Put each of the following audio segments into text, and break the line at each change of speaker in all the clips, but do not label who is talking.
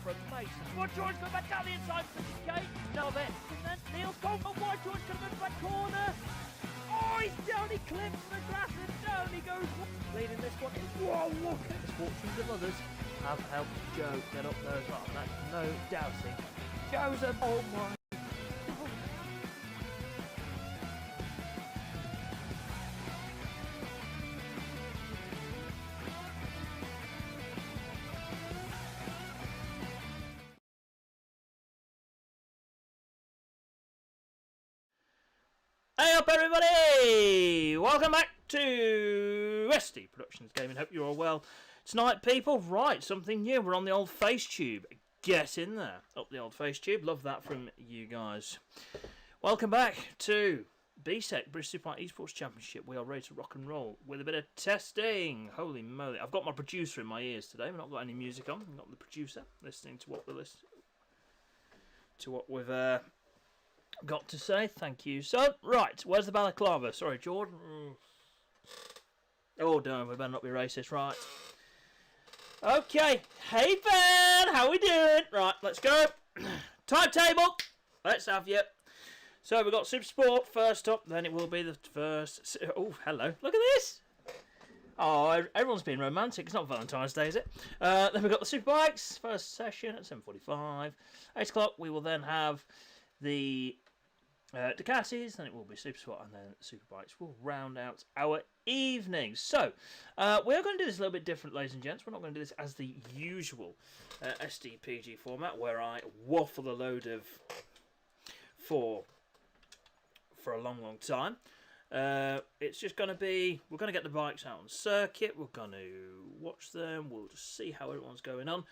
from Mason. One George for Battalion side for Kate. Now then, Neil's gone for wide. George comes into that corner. Oh, he's down, he clips the grass and down he goes. Leading this one. Whoa, look at the fortunes of others have helped Joe get up there as well. That's no doubting. Joe's a oh my. Hey up everybody! Welcome back to SD Productions Gaming. Hope you're all well tonight, people. Right, something new. We're on the old FaceTube. Get in there. Up the old FaceTube. Love that from you guys. Welcome back to BSEC British Super Esports Championship. We are ready to rock and roll with a bit of testing. Holy moly. I've got my producer in my ears today. We've not got any music on. I've got the producer listening to what we've got to say. Thank you. So, right, where's the balaclava? Sorry, Jordan. Oh, darn, we better not be racist, right? Okay, hey Ben, how we doing? Right, let's go. Timetable. Let's have you. So we've got Super Sport first up. Then it will be the first. Oh, hello. Look at this. Oh, everyone's being romantic. It's not Valentine's Day, is it? Then we've got the Superbikes first session at 7:45. 8 o'clock. We will then have the Ducatis, then it will be Super Sport, and then Superbikes will round out our evening. So, we are going to do this a little bit different, ladies and gents. We're not going to do this as the usual SDPG format, where I waffle a load of for a long, long time. It's just going to be, we're going to get the bikes out on circuit, we're going to watch them, we'll just see how everyone's going on.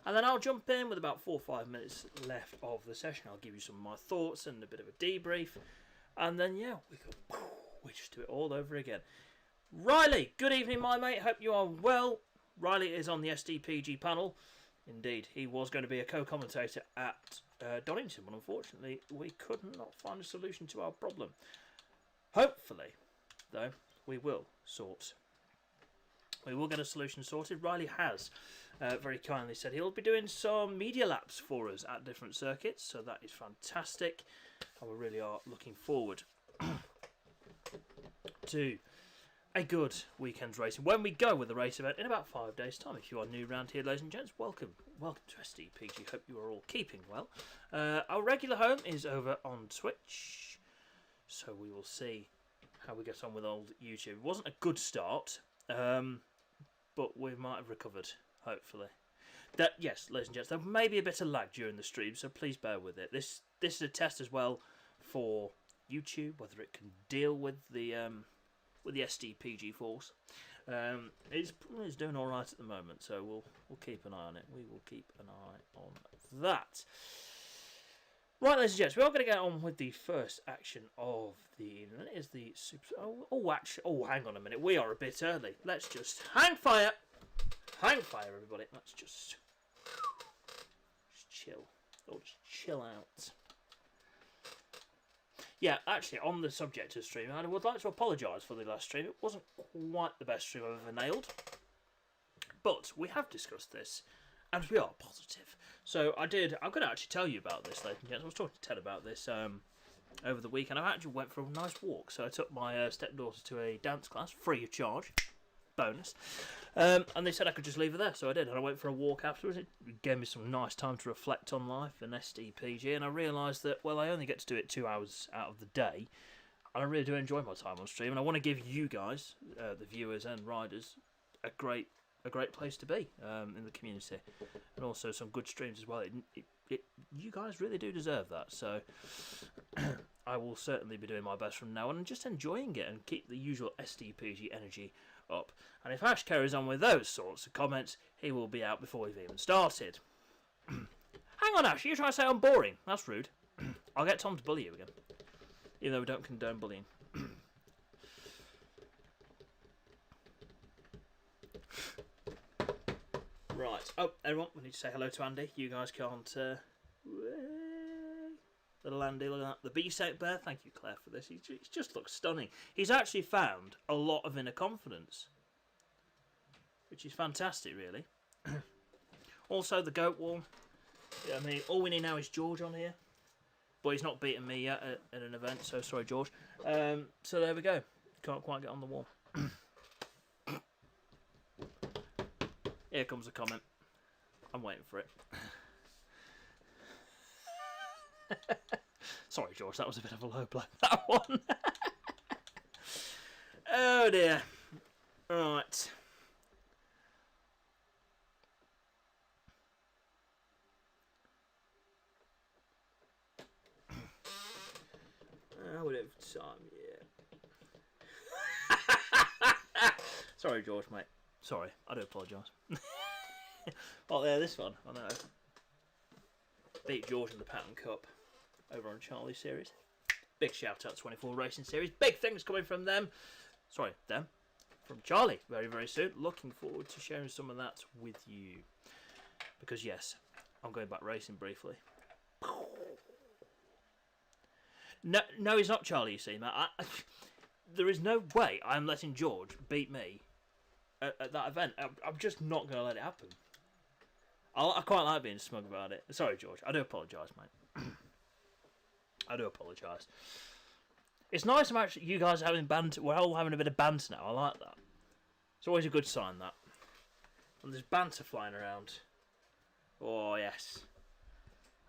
And then I'll jump in with about 4 or 5 minutes left of the session. I'll give you some of my thoughts and a bit of a debrief. And then, yeah, we just do it all over again. Riley, good evening, my mate. Hope you are well. Riley is on the SDPG panel. Indeed, he was going to be a co-commentator at Donington, but unfortunately, we could not find a solution to our problem. Hopefully, though, we will get a solution sorted. Riley has very kindly said he'll be doing some media laps for us at different circuits, so that is fantastic, and we really are looking forward to a good weekend's racing when we go with the race event in about 5 days' time. If you are new around here, ladies and gents, welcome to SDPG. Hope you are all keeping well. Our regular home is over on Twitch, so we will see how we get on with old YouTube. It wasn't a good start, but we might have recovered, hopefully. Yes, ladies and gents, there may be a bit of lag during the stream, so please bear with it. This is a test as well for YouTube, whether it can deal with the SDPG force. It's doing all right at the moment, so we'll keep an eye on it. We will keep an eye on that. Right, ladies and gents, we are going to get on with the first action of the evening. It is the super. Oh, hang on a minute. We are a bit early. Let's just hang fire, everybody. Let's just chill. Oh, just chill out. Yeah, actually, on the subject of streaming, I would like to apologise for the last stream. It wasn't quite the best stream I've ever nailed, but we have discussed this, and we are positive. So I'm going to actually tell you about this, ladies and gents. I was talking to Ted about this over the weekend. I actually went for a nice walk. So I took my stepdaughter to a dance class, free of charge, bonus. And they said I could just leave her there, so I did. And I went for a walk afterwards. It gave me some nice time to reflect on life and SDPG. And I realised that, well, I only get to do it 2 hours out of the day. And I really do enjoy my time on stream. And I want to give you guys, the viewers and riders, a great place to be in the community, and also some good streams as well. You guys really do deserve that, so I will certainly be doing my best from now on and just enjoying it and keep the usual SDPG energy up. And if Ash carries on with those sorts of comments, he will be out before we've even started. Hang on, Ash, you trying to say I'm boring? That's rude. I'll get Tom to bully you again, even though we don't condone bullying. Right. Oh, everyone, we need to say hello to Andy. You guys can't. Little Andy, look at that. The BSEC Bear. Thank you, Claire, for this. He just looks stunning. He's actually found a lot of inner confidence, which is fantastic, really. Also, the goat wall. I mean, all we need now is George on here. But he's not beaten me yet at an event, so sorry, George. So there we go. Can't quite get on the wall. Here comes a comment. I'm waiting for it. Sorry, George, that was a bit of a low blow, that one. Oh, dear. Right. I would have time, yeah. Sorry, George, mate. Sorry, I do apologise. Oh, yeah, this one. I know. Beat George in the Pattern Cup over on Charlie's series. Big shout out to 24 Racing Series. Big things coming from them. Sorry, them. From Charlie very, very soon. Looking forward to sharing some of that with you. Because, yes, I'm going back racing briefly. No, he's not Charlie, you see, Matt. There is no way I'm letting George beat me at that event. I'm just not going to let it happen. I quite like being smug about it. Sorry, George. I do apologise, mate. I do apologise. It's nice to actually you guys having banter. We're all having a bit of banter now. I like that. It's always a good sign, that. And there's banter flying around. Oh, yes.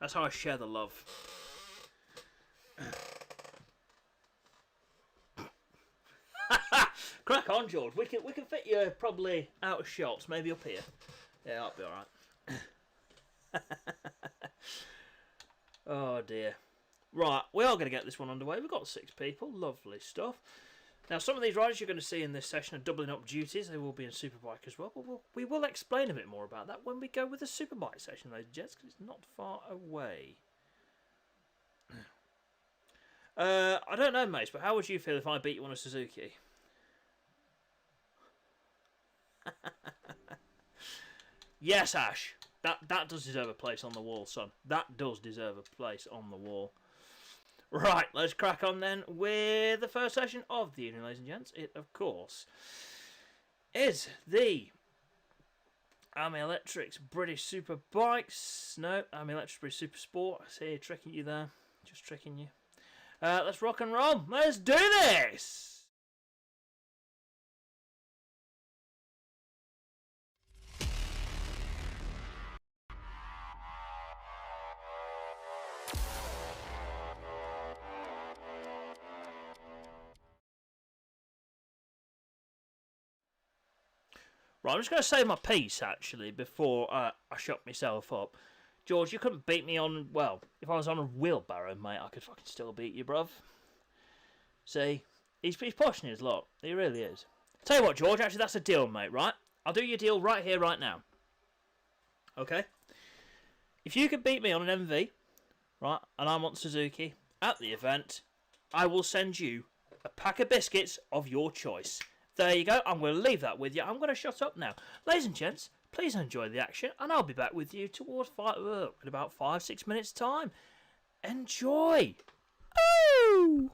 That's how I share the love. Crack on, George. We can fit you probably out of shots, maybe up here. Yeah, that'll be all right. Oh dear. Right, we are going to get this one underway. We've got 6 people. Lovely stuff. Now, some of these riders you're going to see in this session are doubling up duties. They will be in Superbike as well. But we will explain a bit more about that when we go with the Superbike session, ladies and gents, because it's not far away. I don't know, Mace, but how would you feel if I beat you on a Suzuki? Yes, Ash. That does deserve a place on the wall, son. That does deserve a place on the wall. Right, let's crack on then with the first session of the evening, ladies and gents. It, of course, is the Army Electrics British Superbikes. No, Army Electrics British Super Sport. I see you tricking you there. Just tricking you. Let's rock and roll. Let's do this! Right, I'm just going to say my piece, actually, before I shut myself up. George, you couldn't beat me on, well, if I was on a wheelbarrow, mate, I could fucking still beat you, bruv. See? He's pushing his luck. He really is. Tell you what, George, actually, that's a deal, mate, right? I'll do your deal right here, right now. Okay? If you could beat me on an MV, right, and I'm on Suzuki, at the event, I will send you a pack of biscuits of your choice. There you go. I'm going to leave that with you. I'm going to shut up now. Ladies and gents, please enjoy the action, and I'll be back with you towards in about 5-6 minutes' time. Enjoy! Ooh!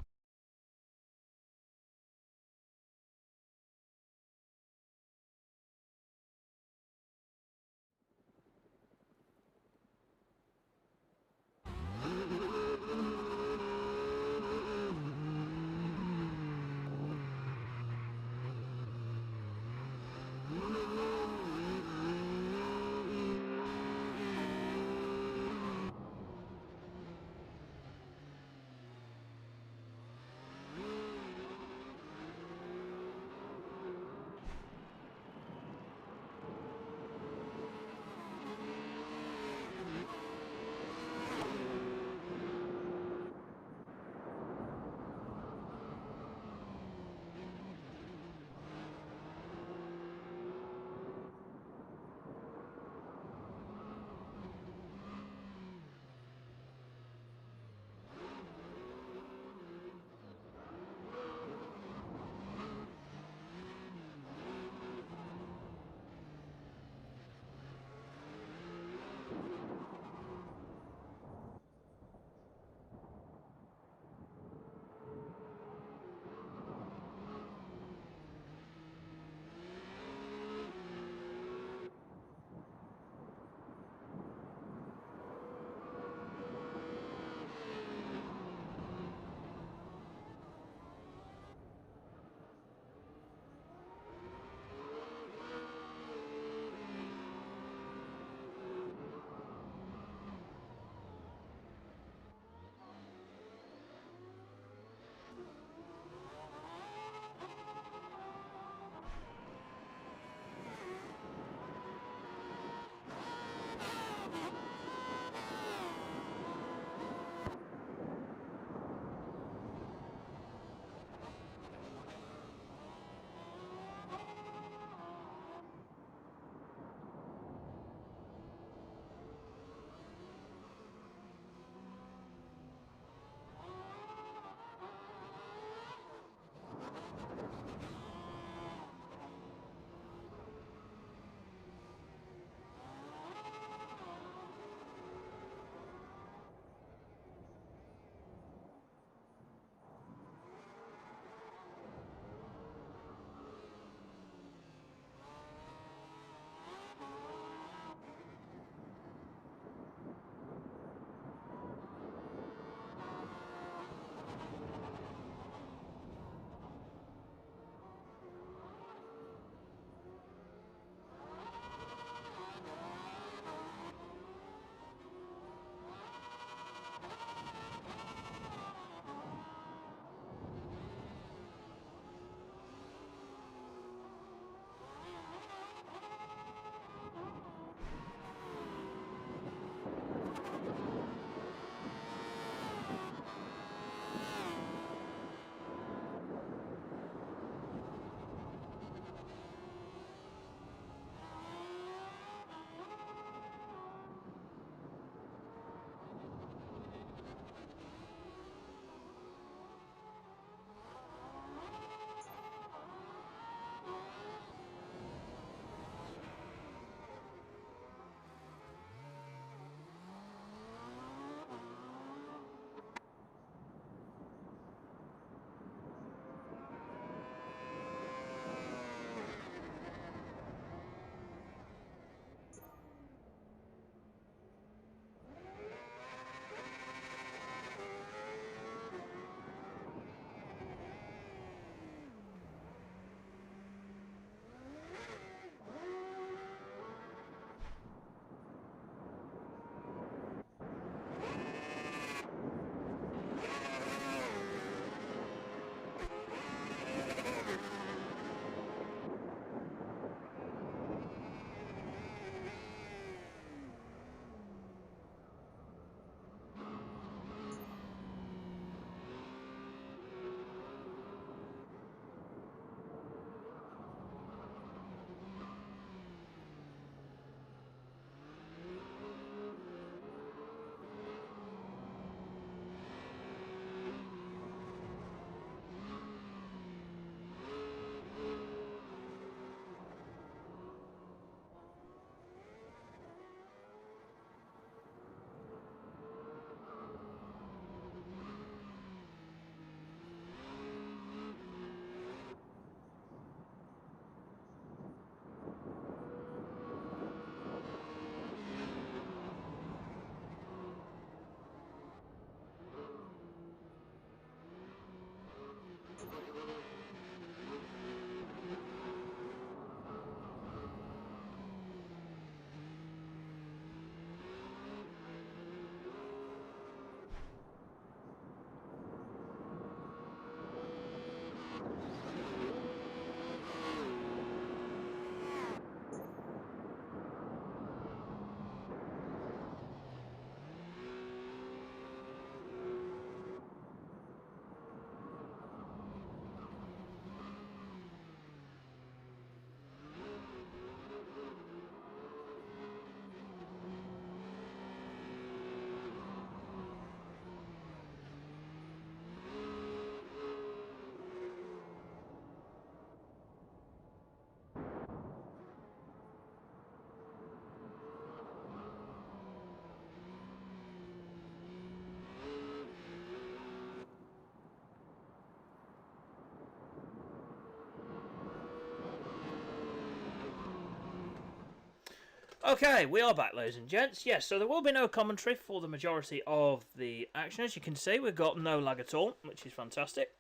Okay, we are back, ladies and gents. Yes, so there will be no commentary for the majority of the action. As you can see, we've got no lag at all, which is fantastic.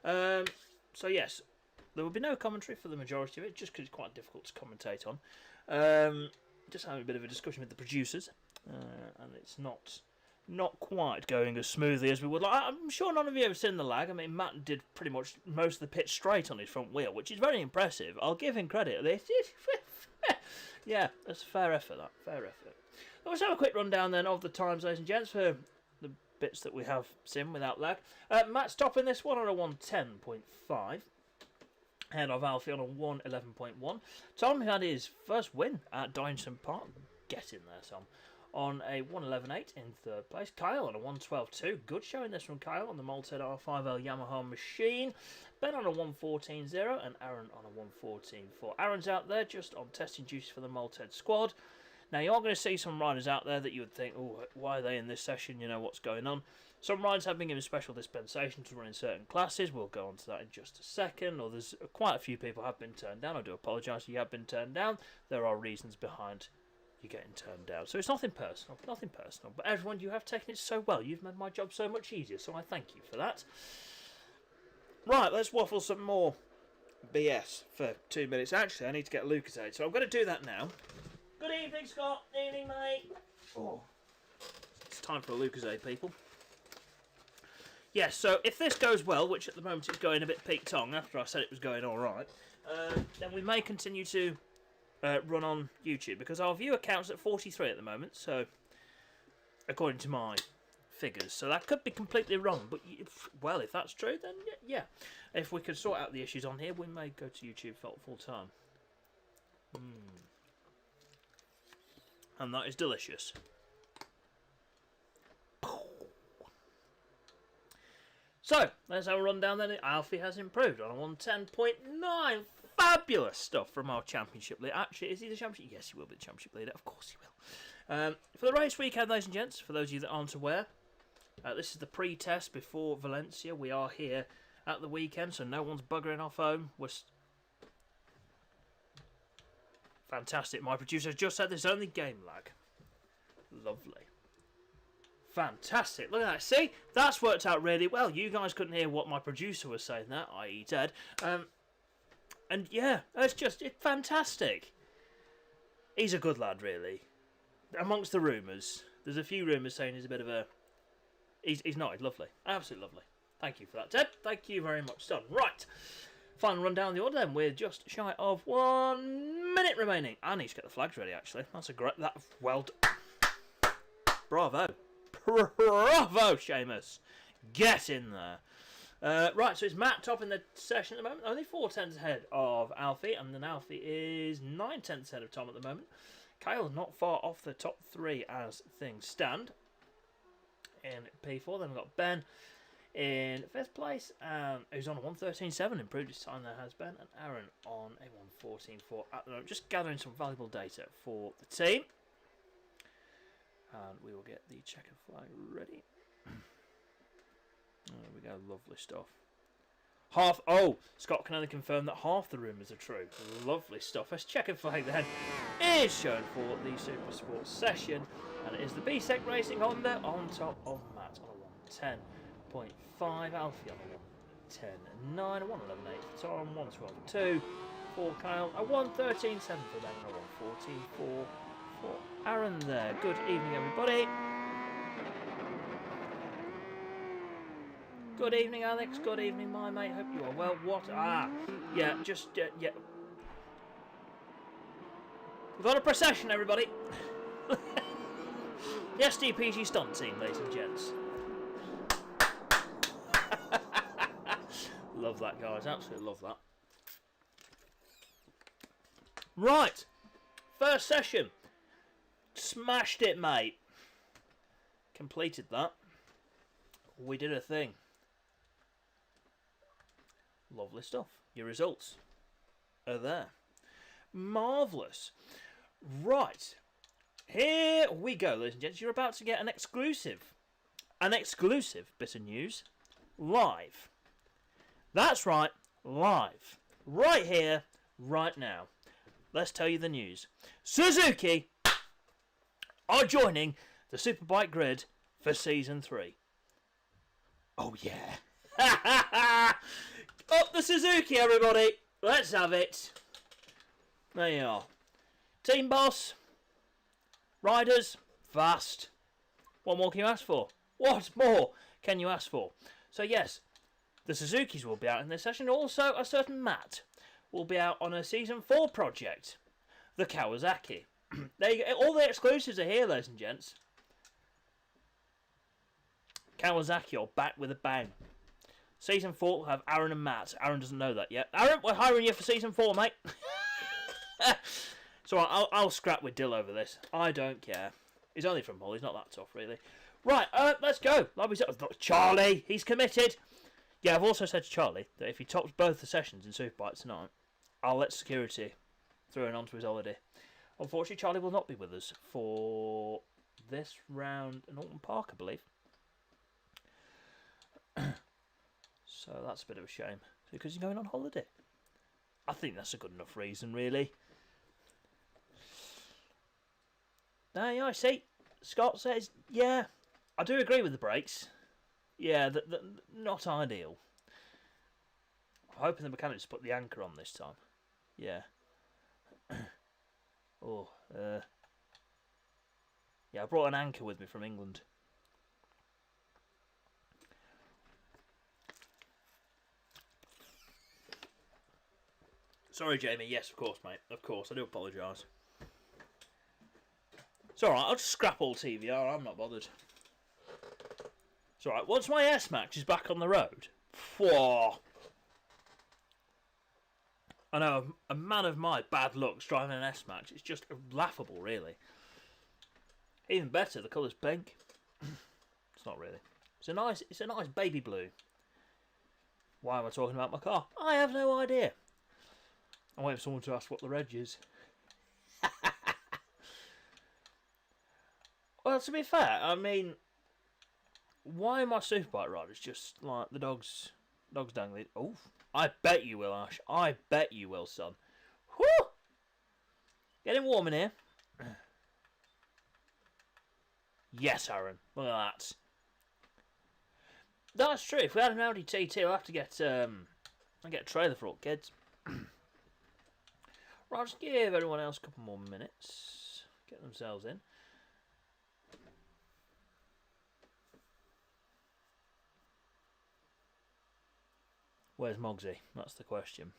So yes, there will be no commentary for the majority of it, just because it's quite difficult to commentate on. Just having a bit of a discussion with the producers, and it's not quite going as smoothly as we would like. I'm sure none of you have seen the lag. I mean, Matt did pretty much most of the pitch straight on his front wheel, which is very impressive. I'll give him credit. Yeah, that's a fair effort, that. Fair effort. Let's have a quick rundown then of the times, ladies and gents, for the bits that we have seen without lag. Matt's topping this one on a 110.5. Ahead of Alfie on a 111.1. Tom had his first win at Donington Park. Get in there, Tom. On a 111.8 in third place. Kyle on a 112.2. Good showing this from Kyle on the Malted R5L Yamaha machine. Ben on a 114.0 and Aaron on a 114.4. Aaron's out there just on testing duties for the Malted squad. Now you are going to see some riders out there that you would think, oh, why are they in this session? You know what's going on. Some riders have been given special dispensation to run in certain classes. We'll go on to that in just a second. Or there's quite a few people have been turned down. I do apologise if you have been turned down. There are reasons behind you getting turned down. So it's nothing personal. Nothing personal. But everyone, you have taken it so well. You've made my job so much easier. So I thank you for that. Right, let's waffle some more BS for 2 minutes. Actually, I need to get a Lucasade, so I'm going to do that now. Good evening, Scott. Evening, mate. Oh, it's time for a Lucasade, people. Yes, so if this goes well, which at the moment it's going a bit peak-tong after I said it was going all right, then we may continue to run on YouTube, because our viewer count's at 43 at the moment, so according to my figures, so that could be completely wrong, but well, if that's true, then yeah, if we could sort out the issues on here, we may go to YouTube full time. And that is delicious. So let's have a rundown then. Alfie has improved on a 110.9. Fabulous stuff from our championship leader. Actually, is he the championship? Yes, he will be the championship leader. Of course he will. For the race weekend, ladies and gents, for those of you that aren't aware, this is the pre-test before Valencia. We are here at the weekend, so no one's buggering off home. We're fantastic. My producer has just said there's only game lag. Lovely. Fantastic. Look at that. See? That's worked out really well. You guys couldn't hear what my producer was saying there, i.e. Ted. And yeah, it's fantastic. He's a good lad, really. Amongst the rumours, there's a few rumours saying he's a bit of a... He's not. He's lovely. Absolutely lovely. Thank you for that, Ted. Thank you very much, son. Right. Final run down the order then. We're just shy of 1 minute remaining. I need to get the flags ready, actually. That's a great... Well done. Bravo. Bravo, Seamus. Get in there. Right, so it's Matt topping the session at the moment. Only 4 tenths ahead of Alfie, and then Alfie is 9 tenths ahead of Tom at the moment. Kyle's not far off the top 3 as things stand. In P4, then we've got Ben in 5th place, who's on a 113.7, improved his time there has Ben, and Aaron on a 114.4 at the moment. Just gathering some valuable data for the team. And we will get the checker flag ready. There we go, lovely stuff. Scott can only confirm that half the rumours are true. Lovely stuff. Let's checker flag then is shown for the Super Sports session, and it is the BSEC Racing Honda on top of Matt on a 110.5, Alfie on a 110.9, a 111.8 for Tom, 112.2 for Kyle, a 113.7 for Ben, and a 114.4 for Aaron there. Good evening, everybody. Good evening, Alex. Good evening, my mate. Hope you are well. What? Yeah, just, yeah. We've got a procession, everybody. The SDPG stunt team, ladies and gents. Love that, guys. Absolutely love that. Right. First session. Smashed it, mate. Completed that. We did a thing. Lovely stuff. Your results are there. Marvellous. Right. Here we go, ladies and gents. You're about to get an exclusive bit of news live. That's right, live. Right here, right now. Let's tell you the news. Suzuki are joining the Superbike grid for Season 3. Oh, yeah. Up the Suzuki, everybody. Let's have it. There you are. Team boss. Riders. Fast. What more can you ask for? What more can you ask for? So, yes, the Suzukis will be out in this session. Also, a certain Matt will be out on a Season 4 project. The Kawasaki. There you go. All the exclusives are here, ladies and gents. Kawasaki are back with a bang. Season 4 will have Aaron and Matt. Aaron doesn't know that yet. Aaron, we're hiring you for Season 4, mate. So I'll scrap with Dill over this. I don't care. He's only from Hull. He's not that tough, really. Right, let's go. Charlie, he's committed. Yeah, I've also said to Charlie that if he tops both the sessions in Superbike tonight, I'll let security throw him onto his holiday. Unfortunately, Charlie will not be with us for this round in Alton Park, I believe. So that's a bit of a shame. Because he's going on holiday. I think that's a good enough reason, really. Now, yeah, I see. Scott says, yeah, I do agree with the brakes. Yeah, not ideal. I'm hoping the mechanics put the anchor on this time. Yeah. Yeah, I brought an anchor with me from England. Sorry, Jamie. Yes, of course, mate. Of course. I do apologise. It's alright. I'll just scrap all TVR. I'm not bothered. It's alright. Once my S-Max is back on the road... Whoa! I know, a man of my bad looks driving an S-Max. It's just laughable, really. Even better, the colour's pink. It's not really. It's a nice baby blue. Why am I talking about my car? I have no idea. I'm waiting for someone to ask what the reg is. Well, to be fair, I mean, why are my Superbike riders just like the dogs dangling? Oh, I bet you will, Ash. I bet you will, son. Whew! Getting warm in here. Yes, Aaron. Look at that. That's true. If we had an Audi TT, we'll have to get a trailer for all kids. Right, I'll just give everyone else a couple more minutes. Get themselves in. Where's Mogsy? That's the question.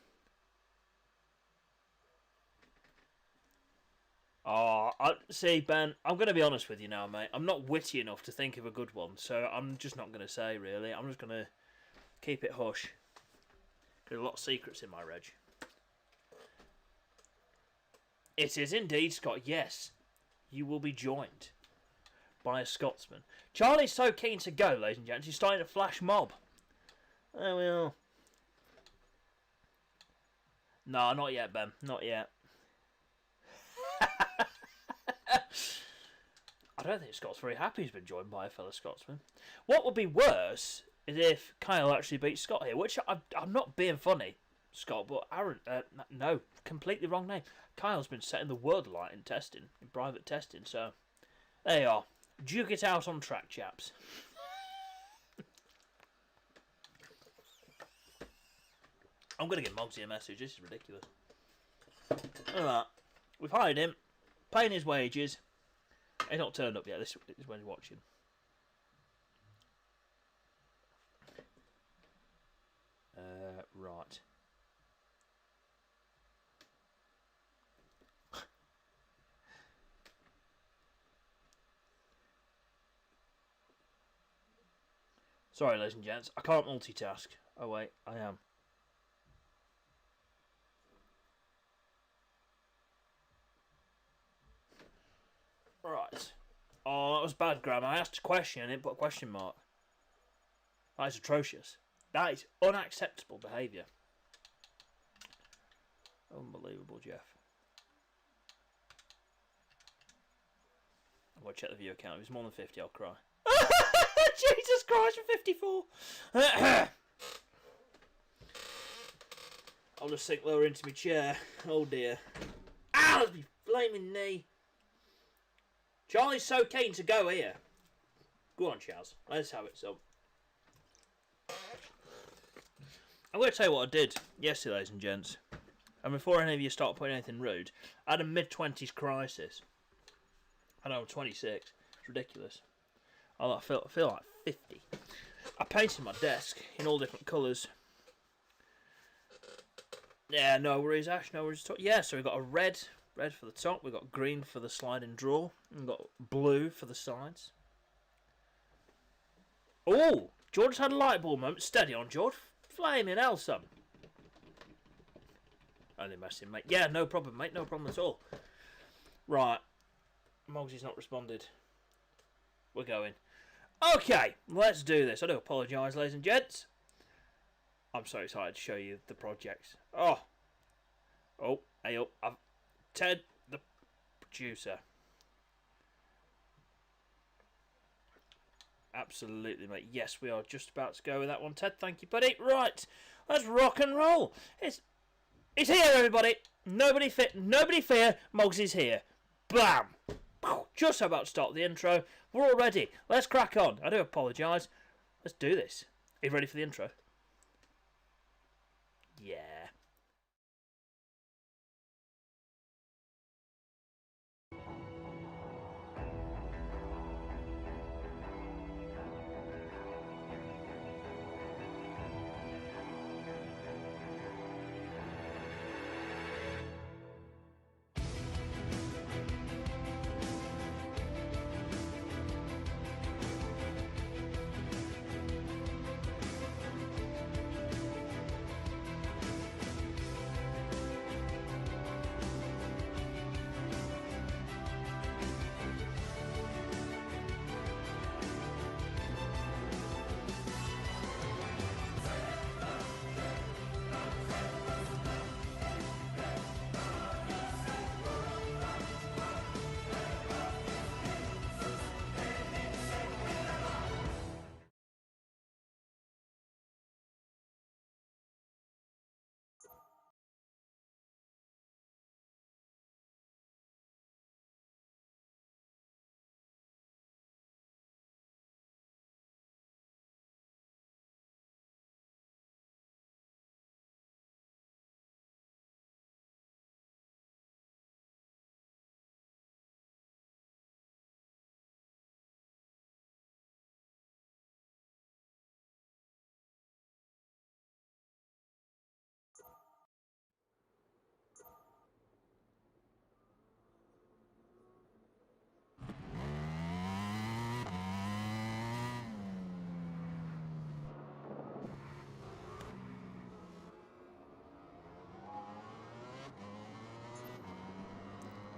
Oh, see, Ben, I'm going to be honest with you now, mate. I'm not witty enough to think of a good one, so I'm just not going to say, really. I'm just going to keep it hush. There's a lot of secrets in my reg. It is indeed, Scott. Yes, you will be joined by a Scotsman. Charlie's so keen to go, ladies and gents. He's starting to flash mob. There we are. No, not yet, Ben. Not yet. I don't think Scott's very happy he's been joined by a fellow Scotsman. What would be worse is if Kyle actually beats Scott here, which I'm not being funny, Scott, but Aaron, no, completely wrong name. Kyle's been setting the world alight in testing, in private testing, so there you are. Duke it out on track, chaps. I'm going to give Mogsy a message. This is ridiculous. Look at that. We've hired him, paying his wages. He's not turned up yet. This is when he's watching. Sorry, ladies and gents, I can't multitask. Oh wait, I am. Right. Oh, that was bad grammar. I asked a question and it put a question mark. That is atrocious. That is unacceptable behaviour. Unbelievable, Jeff. I'm going to check the view count. If it's more than 50, I'll cry. Jesus Christ, for 54. I'll just sink lower into my chair. Oh dear. Ow, that's my flaming knee. Charlie's so keen to go here. Go on, Chaz. Let's have it up. I'm going to tell you what I did yesterday, ladies and gents. And before any of you start putting anything rude, I had a mid-20s crisis. I know, I'm 26. It's ridiculous. I feel like 50. I painted my desk in all different colours. Yeah, no worries, Ash. No worries. Yeah, so we've got a red for the top. We've got green for the sliding drawer. And we've got blue for the sides. Oh, George had a light bulb moment. Steady on, George. Flaming hell, son. Only messing, mate. Yeah, no problem, mate. No problem at all. Right. Moggsy's not responded. We're going. Okay, let's do this. I do apologise, ladies and gents. I'm so excited to show you the projects. Oh, hey up. Ted, the producer. Absolutely, mate. Yes, we are just about to go with that one, Ted. Thank you, buddy. Right, let's rock and roll. It's here, everybody. Nobody fear. Moggsy's here. Bam. Just about to start the intro. We're all ready. Let's crack on. I do apologise. Let's do this. Are you ready for the intro? Yeah.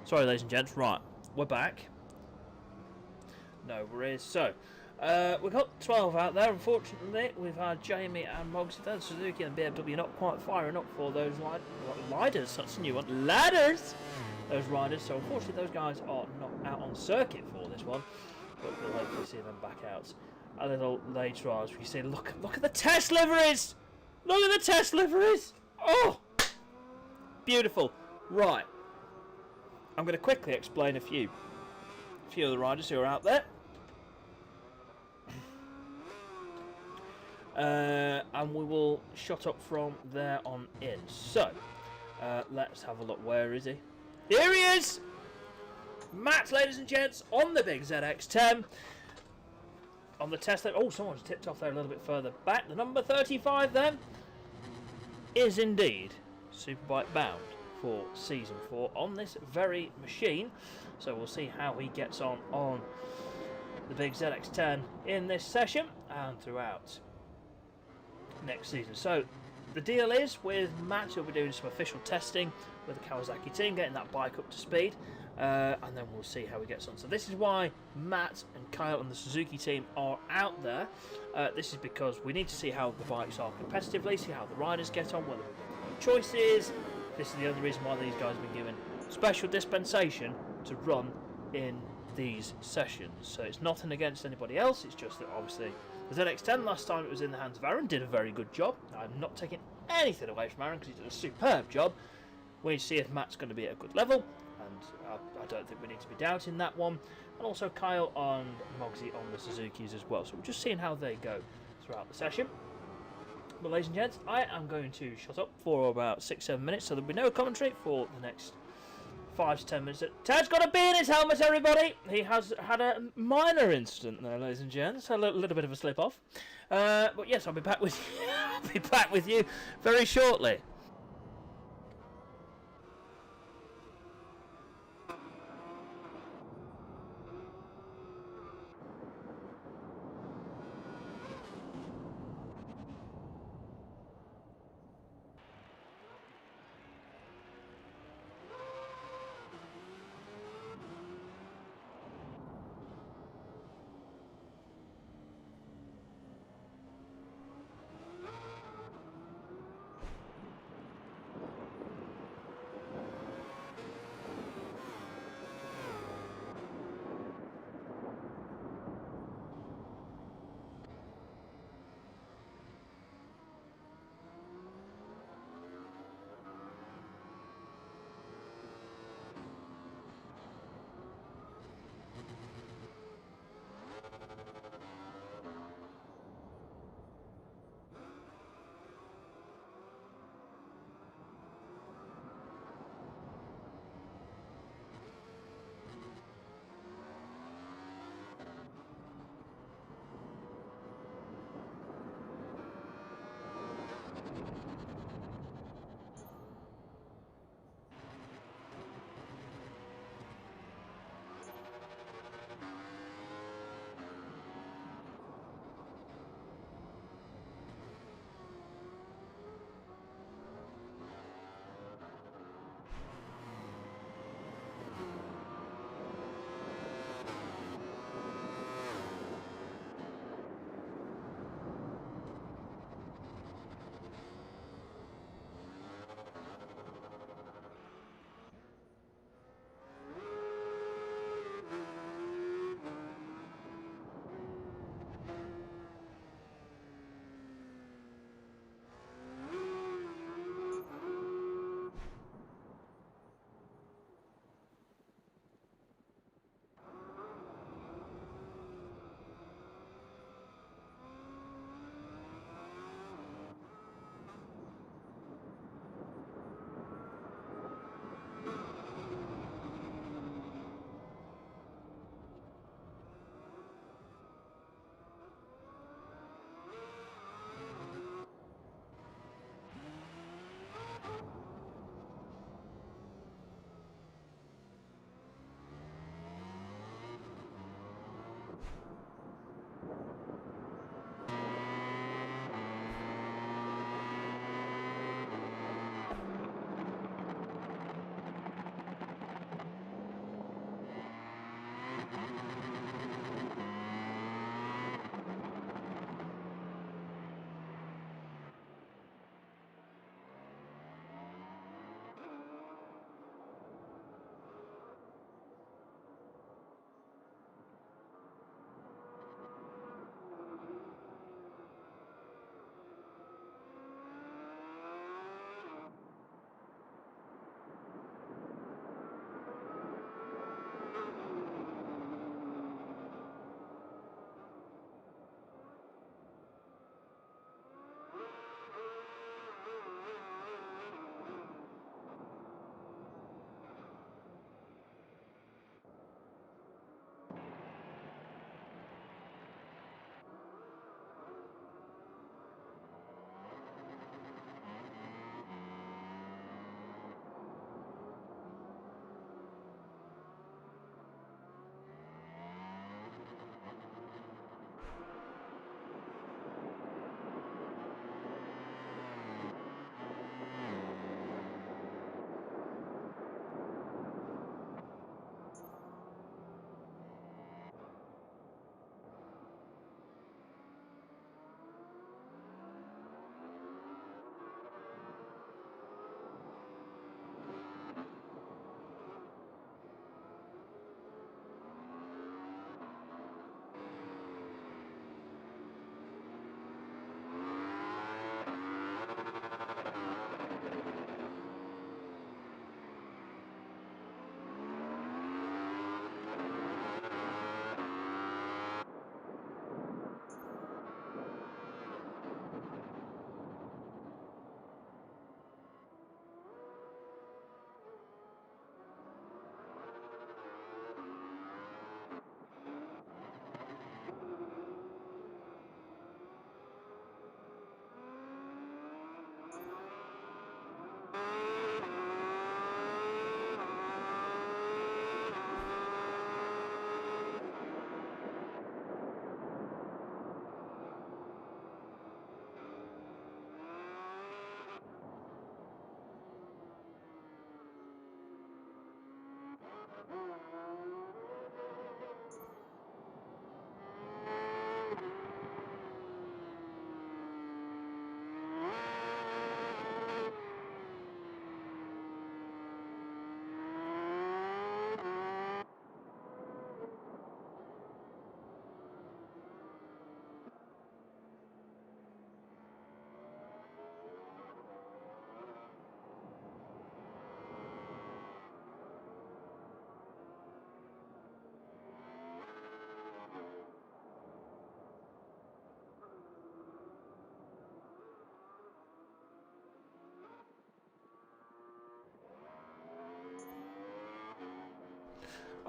Sorry, ladies and gents. Right, we're back. No worries. So, we've got 12 out there. Unfortunately, we've had Jamie and Moggsy there. Suzuki and BMW not quite firing up for those riders. That's a new one. Ladders! Those riders. So, unfortunately, those guys are not out on circuit for this one. But we'll hopefully see them back out a little later on. As we see, look at the test liveries! Look at the test liveries! Oh! Beautiful. Right. I'm going to quickly explain a few of the riders who are out there. And we will shut up from there on in. So, let's have a look. Where is he? Here he is! Matt, ladies and gents, on the big ZX-10. On the test lab. Oh, someone's tipped off there a little bit further back. The number 35 then is indeed Superbike bound for Season 4 on this very machine. So we'll see how he gets on the big ZX10 in this session and throughout next season. So the deal is, with Matt, he'll be doing some official testing with the Kawasaki team, getting that bike up to speed, and then we'll see how he gets on. So this is why Matt and Kyle and the Suzuki team are out there. This is because we need to see how the bikes are competitively, see how the riders get on, whether we've got choices. This is the only reason why these guys have been given special dispensation to run in these sessions. So it's nothing against anybody else, it's just that obviously the ZX10 last time it was in the hands of Aaron did a very good job. I'm not taking anything away from Aaron because he did a superb job. We need to see if Matt's going to be at a good level, and I don't think we need to be doubting that one. And also Kyle and Mogsy on the Suzukis as well. So we're just seeing how they go throughout the session. But ladies and gents, I am going to shut up for about 6-7 minutes, so there'll be no commentary for the next 5 to 10 minutes. Ted's got a bee in his helmet, everybody! He has had a minor incident there, ladies and gents. A little bit of a slip off. But yes, I'll be back with you. I'll be back with you very shortly.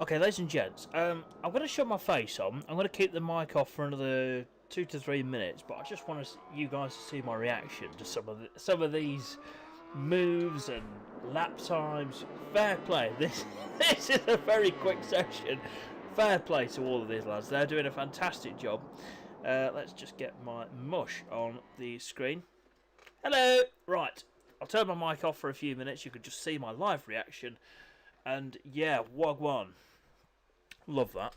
Okay, ladies and gents, I'm going to shut my face on. I'm going to keep the mic off for another 2 to 3 minutes, but I just want you guys to see my reaction to some of these moves and lap times. Fair play. This is a very quick session. Fair play to all of these lads. They're doing a fantastic job. Let's just get my mush on the screen. Hello. Right. I'll turn my mic off for a few minutes. You could just see my live reaction. And yeah, wagwan. Love that.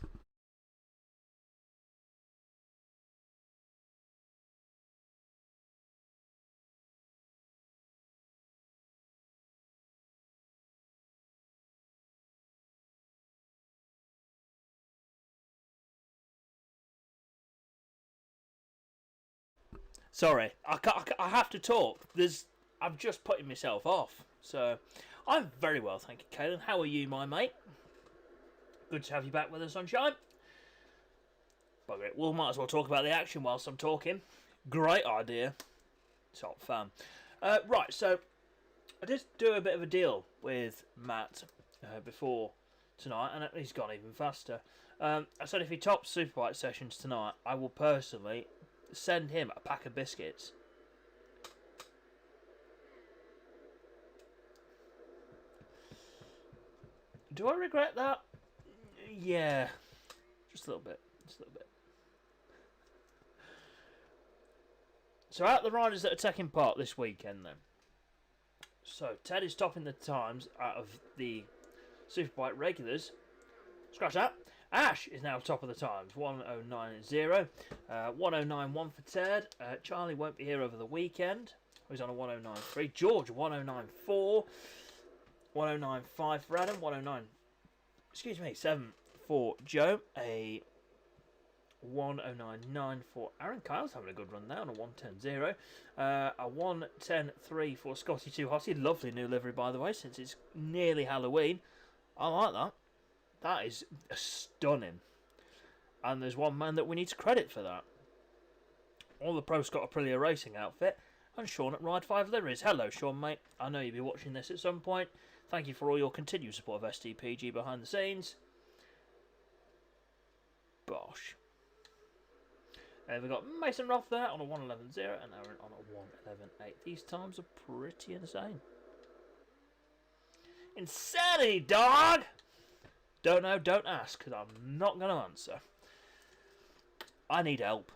Sorry, I have to talk. I'm just putting myself off. So, I'm very well, thank you, Caelan. How are you, my mate? Good to have you back with us, Sunshine. Bugger it. Well, might as well talk about the action whilst I'm talking. Great idea. Top fan. Right, so I did do a bit of a deal with Matt before tonight, and he's gone even faster. I said if he tops Superbike sessions tonight, I will personally send him a pack of biscuits. Do I regret that? Yeah, just a little bit. Just a little bit. So out of the riders that are taking part this weekend then. So Ted is topping the times out of the Superbike regulars. Scratch that. Ash is now top of the times, 109.0. 109.1 for Ted. Charlie won't be here over the weekend. He's on a 109.3. George, 109.4. 109.5 for Adam. 7 for Joe. A 109.9 for Aaron. Kyle's having a good run there on a 110.0. A 110.3 for Scotty Too Hottie. Lovely new livery, by the way, since it's nearly Halloween. I like that. That is stunning. And there's one man that we need to credit for that. All the pros got a Aprilia racing outfit. And Sean at Ride 5 Liveries. Hello, Sean, mate. I know you'll be watching this at some point. Thank you for all your continued support of STPG behind the scenes. Bosh. And we've got Mason Roth there on a 111.0 and Aaron on a 111.8. These times are pretty insane. Insanity, dog! Don't know, don't ask, because I'm not going to answer. I need help.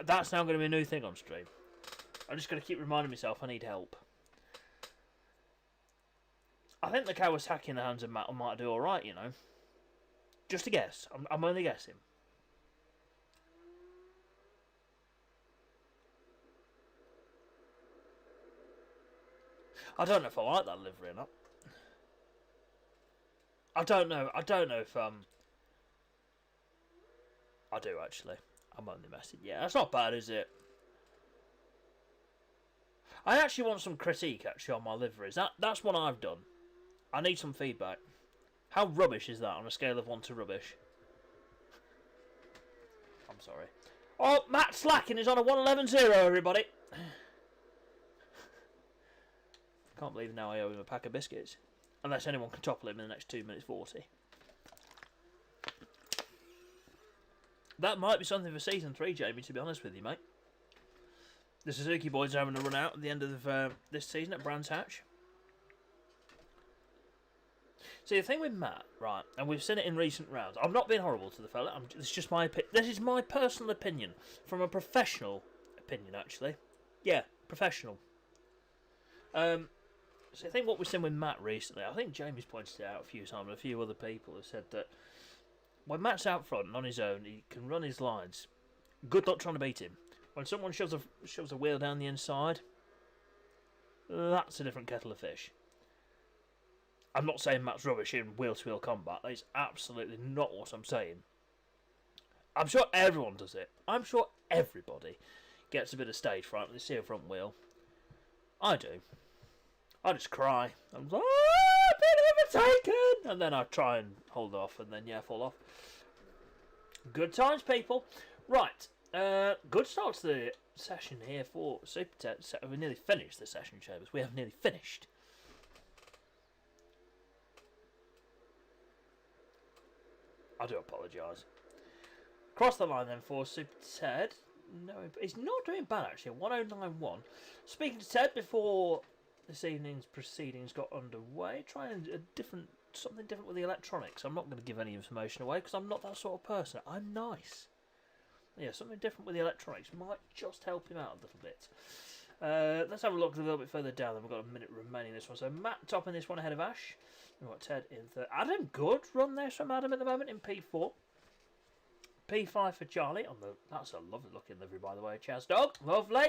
That's now going to be a new thing on stream. I'm just going to keep reminding myself I need help. I think the Kawasaki in the hands of Matt might do alright, you know. Just a guess. I'm only guessing. I don't know if I like that livery or not. I don't know if I do actually. I'm only messing. Yeah, that's not bad, is it? I actually want some critique actually on my liveries. That's what I've done. I need some feedback. How rubbish is that on a scale of 1 to rubbish? I'm sorry. Oh, Matt Slacking is on a 111.0, everybody. Can't believe now I owe him a pack of biscuits. Unless anyone can topple him in the next 2 minutes 40. That might be something for Season 3, Jamie, to be honest with you, mate. The Suzuki boys are having a run out at the end of this season at Brands Hatch. See, the thing with Matt, right, and we've seen it in recent rounds. I'm not being horrible to the fella. This is just my this is my personal opinion, from a professional opinion, actually. Yeah, professional. So I think what we've seen with Matt recently, I think Jamie's pointed it out a few times, and a few other people have said that when Matt's out front and on his own, he can run his lines. Good luck trying to beat him. When someone shoves a wheel down the inside, that's a different kettle of fish. I'm not saying Matt's rubbish in wheel-to-wheel combat. That is absolutely not what I'm saying. I'm sure everyone does it. I'm sure everybody gets a bit of stage fright when they see a front wheel. I do. I just cry. I'm like, oh, I've been overtaken! And then I try and hold off, and then, yeah, fall off. Good times, people. Right. Good start to the session here for Super Ted. We've nearly finished the session, Chambers. We have nearly finished. I do apologise. Across the line then for Super Ted. No, he's not doing bad actually. 1091. Speaking to Ted before this evening's proceedings got underway, trying something different with the electronics. I'm not going to give any information away because I'm not that sort of person. I'm nice. Yeah, something different with the electronics might just help him out a little bit. Let's have a look a little bit further down. Then we've got a minute remaining in this one. So Matt topping this one ahead of Ash. We've got Ted in third. Adam, good run there from Adam at the moment in P4. P5 for Charlie. That's a lovely looking livery, by the way. Chaz Dog, lovely.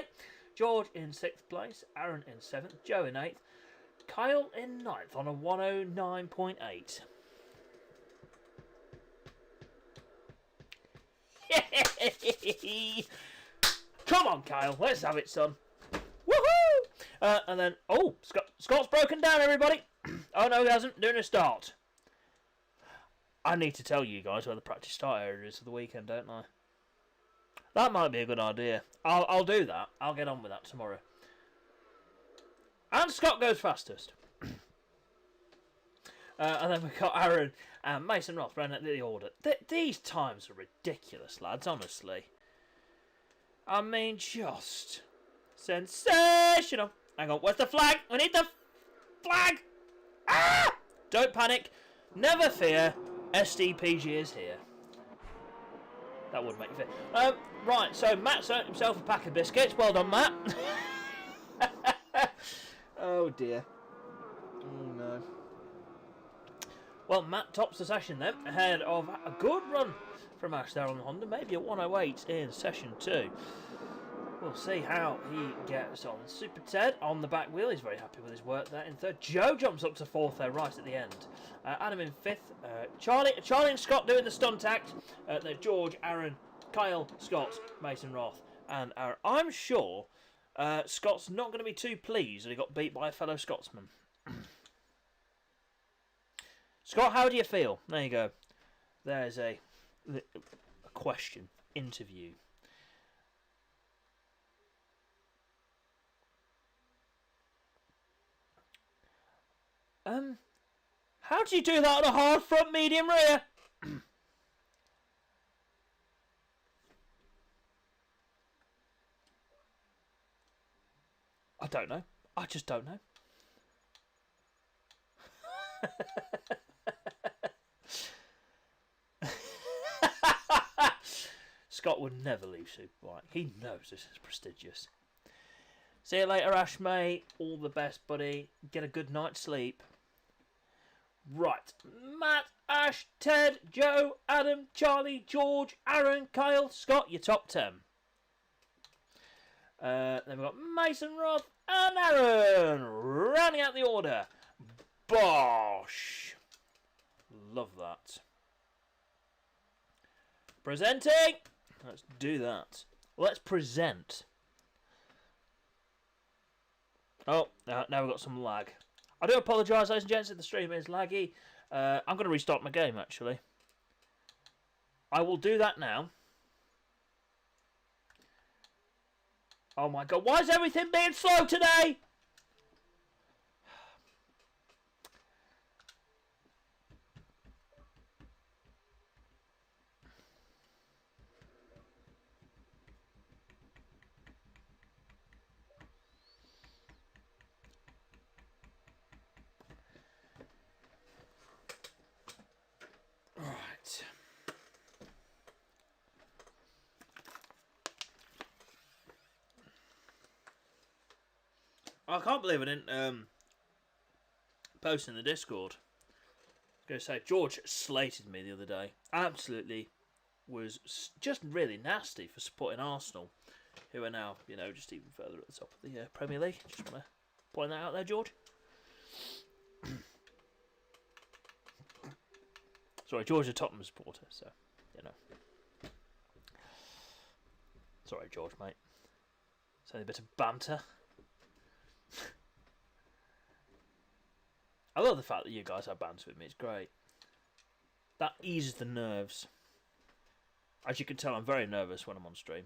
George in 6th place. Aaron in 7th. Joe in 8th. Kyle in 9th on a 109.8. Come on, Kyle. Let's have it, son. Woohoo! And then, Scott's broken down, everybody. Oh, no, he hasn't. Doing a start. I need to tell you guys where the practice start area is for the weekend, don't I? That might be a good idea. I'll do that. I'll get on with that tomorrow. And Scott goes fastest. And then we've got Aaron and Mason Roth running at the order. These times are ridiculous, lads, honestly. I mean, just sensational. Hang on, where's the flag? We need the flag! Ah! Don't panic. Never fear. SDPG is here. That would make you feel. Right, so Matt's earned himself a pack of biscuits. Well done, Matt. Oh dear. Oh no. Well, Matt tops the session then, ahead of a good run from Ash there on the Honda. Maybe a 108 in session 2. We'll see how he gets on. Super Ted on the back wheel. He's very happy with his work there in 3rd. Joe jumps up to 4th there right at the end. Adam in 5th. Charlie and Scott doing the stunt act. There's George, Aaron, Kyle, Scott, Mason Roth, and Aaron. I'm sure Scott's not going to be too pleased that he got beat by a fellow Scotsman. Scott, how do you feel? There you go. There's a question. Interview. How do you do that on a hard front medium rear? I don't know. I just don't know. Scott would never leave Superbike. He knows this is prestigious. See you later, Ash, mate. All the best, buddy. Get a good night's sleep. Right. Matt, Ash, Ted, Joe, Adam, Charlie, George, Aaron, Kyle, Scott, your top 10. Then we've got Mason, Roth, and Aaron rounding out the order. Bosh. Love that. Presenting. Let's do that. Let's present. Oh, now we've got some lag. I do apologise, ladies and gents, if the stream is laggy. I'm going to restart my game, actually. I will do that now. Oh my god, why is everything being slow today? Right. I can't believe I didn't post in the Discord. I was going to say, George slated me the other day. Absolutely was just really nasty for supporting Arsenal, who are now, just even further at the top of the Premier League. Just want to point that out there, George. Sorry, George is a Tottenham supporter, so, Sorry, George, mate. It's only a bit of banter. I love the fact that you guys have banter with me. It's great. That eases the nerves. As you can tell, I'm very nervous when I'm on stream.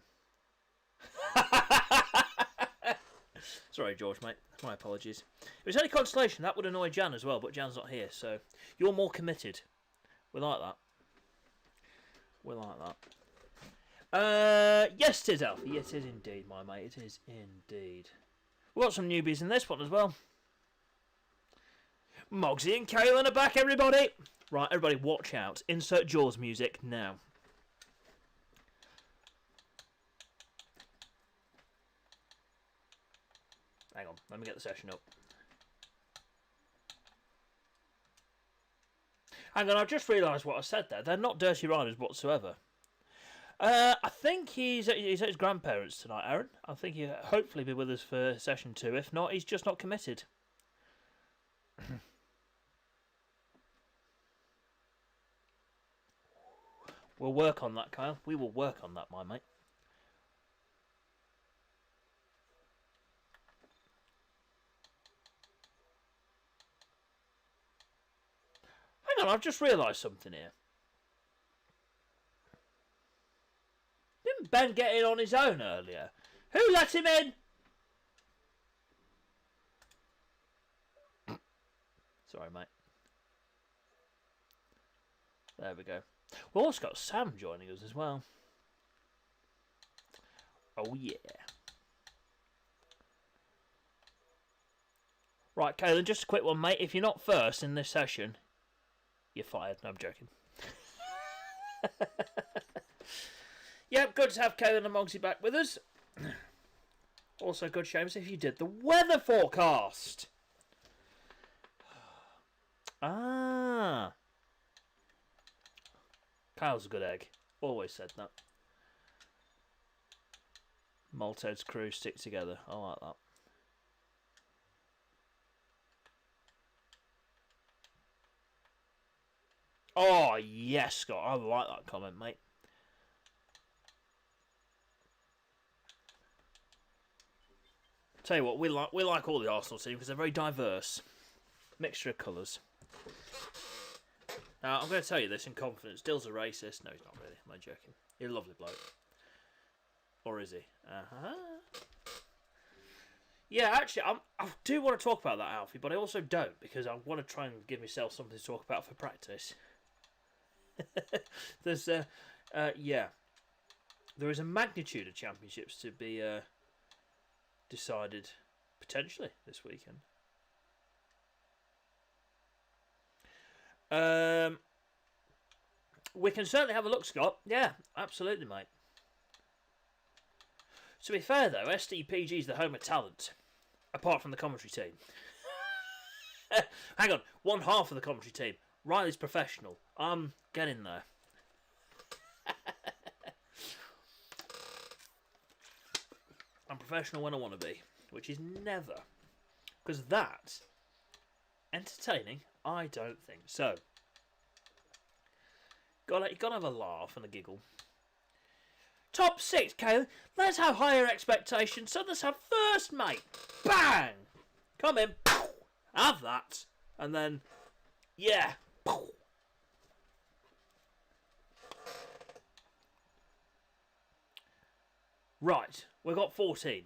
Sorry, George, mate. My apologies. If it's any consolation, that would annoy Jan as well, but Jan's not here, so you're more committed. We like that. We like that. Yes, it is, Alfie. Yes, it is indeed, my mate. It is indeed. We've got some newbies in this one as well. Mogsy and Kaylin are back, everybody. Right, everybody, watch out. Insert Jaws music now. Hang on, let me get the session up. Hang on, I've just realised what I said there. They're not Dirty Riders whatsoever. I think he's at his grandparents tonight, Aaron. I think he'll hopefully be with us for session 2. If not, he's just not committed. We'll work on that, Kyle. We will work on that, my mate. Hang on, I've just realised something here. Didn't Ben get in on his own earlier? Who let him in? Sorry, mate. There we go. We've also got Sam joining us as well. Oh, yeah. Right, Kaylin, just a quick one, mate. If you're not first in this session, you're fired. No, I'm joking. Yep, good to have Kaylin and Mogsy back with us. Also, good, Seamus, if you did the weather forecast. Ah. Kyle's a good egg. Always said that. Maltese crew stick together. I like that. Oh, yes, Scott. I like that comment, mate. Tell you what, we like all the Arsenal team because they're very diverse. Mixture of colours. Now, I'm going to tell you this in confidence. Dill's a racist. No, he's not really. I'm joking. He's a lovely bloke. Or is he? Yeah, actually, I do want to talk about that, Alfie, but I also don't because I want to try and give myself something to talk about for practice. There's, yeah. There is a magnitude of championships to be decided potentially this weekend. We can certainly have a look, Scott. Yeah, absolutely, mate. To be fair, though, SDPG is the home of talent, apart from the commentary team. Hang on, one half of the commentary team. Riley's professional. I'm getting there. I'm professional when I want to be, which is never. Because that's entertaining, I don't think. So, you gotta have a laugh and a giggle. Top 6, Caleb. Let's have higher expectations. So let's have first, mate. Bang! Come in. Have that. And then, yeah. Right. We've got 14.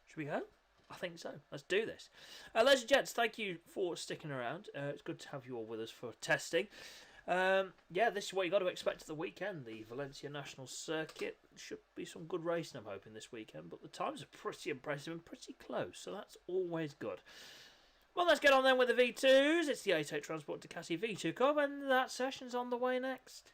Should we go? I think so. Let's do this. Ladies and gents, thank you for sticking around. It's good to have you all with us for testing. Yeah, this is what you got to expect at the weekend. The Valencia National Circuit. Should be some good racing, I'm hoping, this weekend. But the times are pretty impressive and pretty close, so that's always good. Well, let's get on then with the V2s. It's the A-Tech Transport Ducati V2 Cup, and that session's on the way next.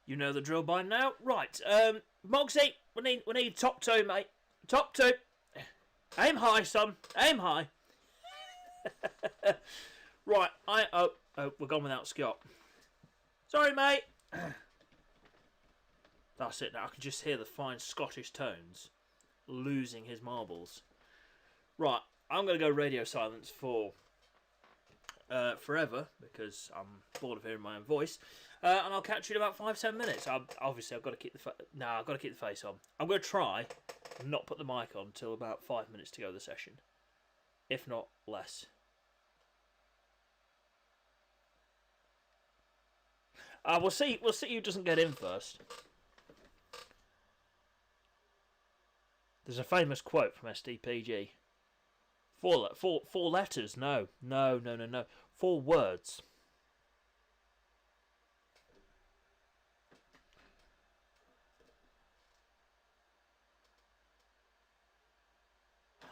You know the drill by now. Right, Mogsy, we need top 2, mate. Top 2. Aim high, son. Aim high. Right, oh, we're gone without Scott. Sorry, mate. That's it now. I can just hear the fine Scottish tones losing his marbles. Right, I'm going to go radio silence for forever because I'm bored of hearing my own voice. And I'll catch you in about 5-10 minutes. Obviously, I've got to keep the face on. I'm going to try and not put the mic on until about 5 minutes to go of the session, if not less. We'll see. We'll see who doesn't get in first. There's a famous quote from SDPG. Four letters. No. 4 words.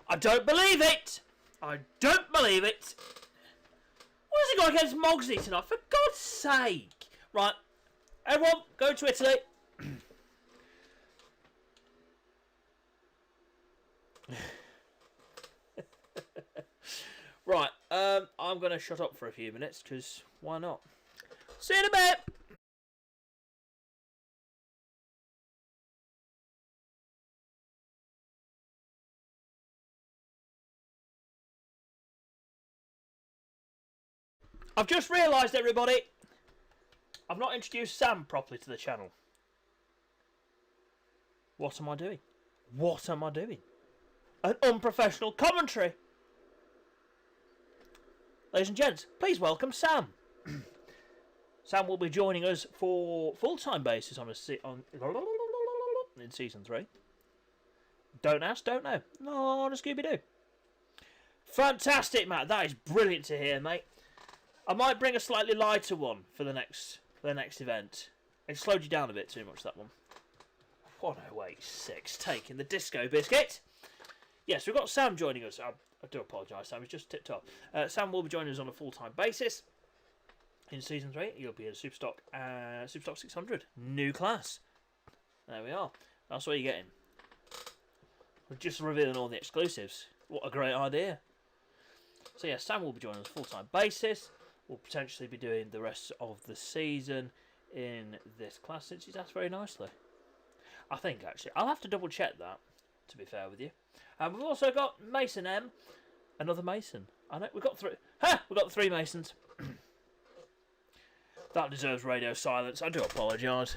I don't believe it! I don't believe it! What has he got against Mogsy tonight? For God's sake! Right, everyone, go to Italy. Right, I'm going to shut up for a few minutes, because why not? See you in a bit! I've just realised, everybody, I've not introduced Sam properly to the channel. What am I doing? What am I doing? An unprofessional commentary! Ladies and gents, please welcome Sam. Sam will be joining us for full-time basis in season 3. Don't ask, don't know. No, on a Scooby-Doo. Fantastic, Matt. That is brilliant to hear, mate. I might bring a slightly lighter one for the next event. It slowed you down a bit too much, that one. 108.6, taking the disco biscuit. Yes, we've got Sam joining us. I do apologise, Sam. He's just tipped off. Sam will be joining us on a full-time basis in season 3. He'll be in Superstock 600, new class. There we are. That's what you're getting. We're just revealing all the exclusives. What a great idea. So yeah, Sam will be joining us on a full-time basis. We'll potentially be doing the rest of the season in this class, since he's asked very nicely. I think, actually. I'll have to double check that, to be fair with you. And we've also got Mason M. Another Mason. I know, we've got 3. Ha! We've got 3 Masons. That deserves radio silence. I do apologise.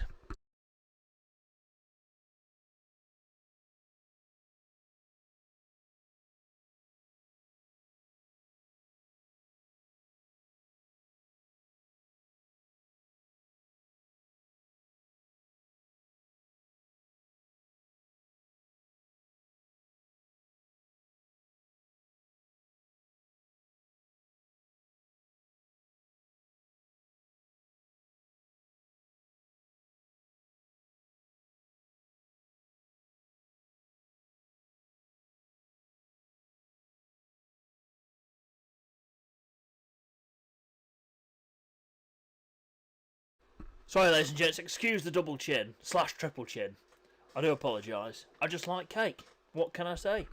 Sorry, ladies and gents, excuse the double chin / triple chin. I do apologise. I just like cake. What can I say?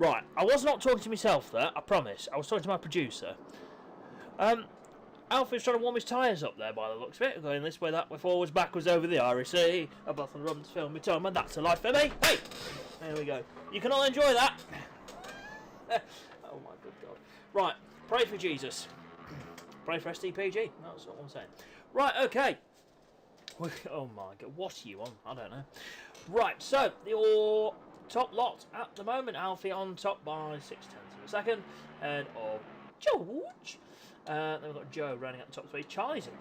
Right, I was not talking to myself there, I promise. I was talking to my producer. Alfie's trying to warm his tyres up there by the looks of it. Going this way, that way, forwards, backwards over the RSC. A bottle of rum to fill me time, and that's a life for me. Hey! There we go. You can all enjoy that. Oh my good God. Right, pray for Jesus. Pray for STPG. That's what I'm saying. Right, okay. Oh my God, what are you on? I don't know. Right, so your top lot at the moment. Alfie on top by 0.6 of a second. Ahead of George. Then we've got Joe running at the top 3. Charlie's in,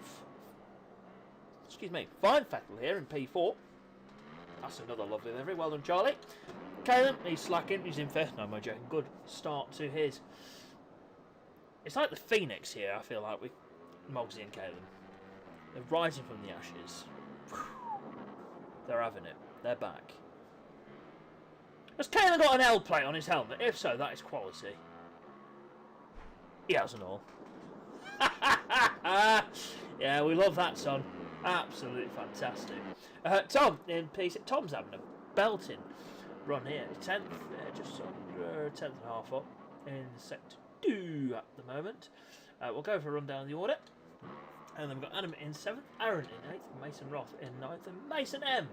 fine fettle here in P4. That's another lovely livery. Well done, Charlie. Caleb, he's slacking. He's in 5th. No, my joking. Good start to his. It's like the Phoenix here, I feel like, with Mogsy and Caleb. They're rising from the ashes. They're having it. They're back. Has Caleb got an L plate on his helmet? If so, that is quality. He hasn't all. Yeah, we love that son. Absolutely fantastic. Tom in P6. Tom's having a belting run here. 10th, just under 10th and a half up in sector 2 at the moment. We'll go for a run down the order. And then we've got Adam in 7th, Aaron in 8th, Mason Roth in 9th, and Mason M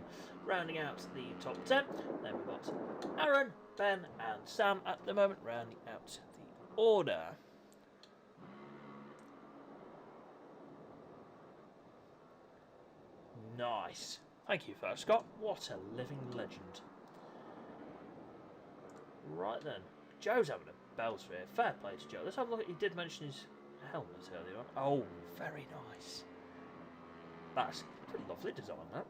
rounding out the top 10. Then we've got Aaron, Ben, and Sam at the moment rounding out the order. Nice. Thank you, first Scott. What a living legend. Right then. Joe's having a belter here. Fair play to Joe. Let's have a look at. He did mention his helmet earlier on. Oh, very nice. That's a pretty lovely design, that.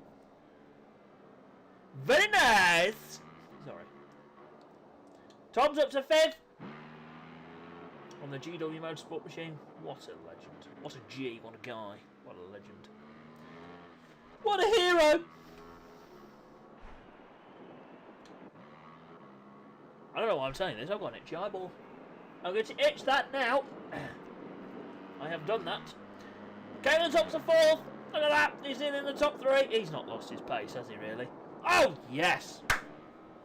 Very nice. Sorry. Tom's up to 5th. On the GW Motorsport machine. What a legend. What a G. What a guy. What a legend. What a hero! I don't know why I'm saying this. I've got an itchy eyeball. I'm going to itch that now. I have done that. Caelan's up to 4th. Look at that. He's in the top 3. He's not lost his pace, has he really? Oh, yes.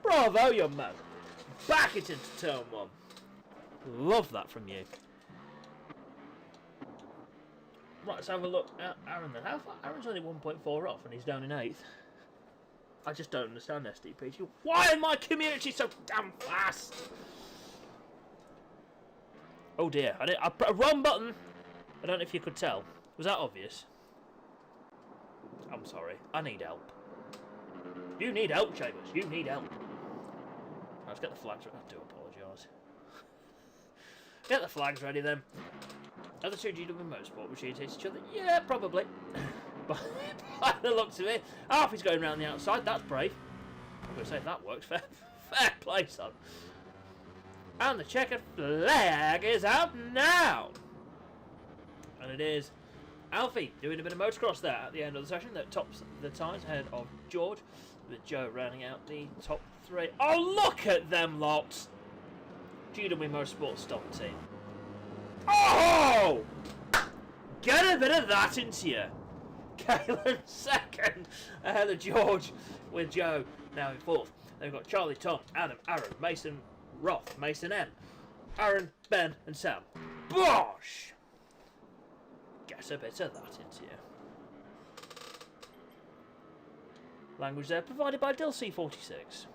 Bravo, young man. Back it into turn 1. Love that from you. Right, let's have a look at Aaron then. How far? Aaron's only 1.4 off and he's down in 8th. I just don't understand SDPG. Why is my community so damn fast? Oh dear, I put a wrong button. I don't know if you could tell. Was that obvious? I'm sorry, I need help. You need help, Chambers. You need help. Let's get the flags ready. I do apologise. Get the flags ready then. Are the two GW Motorsport machines hit each other? Yeah, probably. By the looks of it. Alfie's going around the outside. That's brave. I'm going to say if that works. Fair play, son. And the checkered flag is out now. And it is Alfie doing a bit of motocross there at the end of the session. That tops the times ahead of George. With Joe rounding out the top 3. Oh, look at them lots. GW Motorsport stock team. Oh! Get a bit of that into you. Caelan 2nd ahead of George with Joe now in 4th. Then we've got Charlie, Tom, Adam, Aaron, Mason, Roth, Mason M, Aaron, Ben and Sam. Bosh! Get a bit of that into you. Language there provided by Dilc46.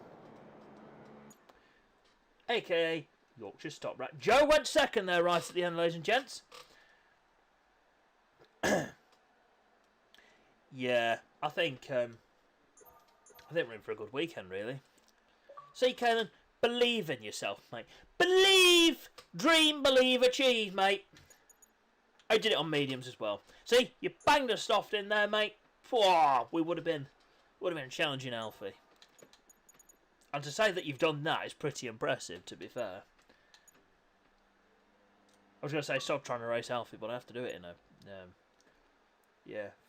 AKA Yorkshire Stop Rat. Joe went 2nd there right at the end, ladies and gents. Yeah, I think we're in for a good weekend, really. See, Caelan, believe in yourself, mate. Believe, dream, believe, achieve, mate. I did it on mediums as well. See, you banged a soft in there, mate. Oh, we would have been challenging Alfie. And to say that you've done that is pretty impressive, to be fair. I was going to say stop trying to race Alfie, but I have to do it in a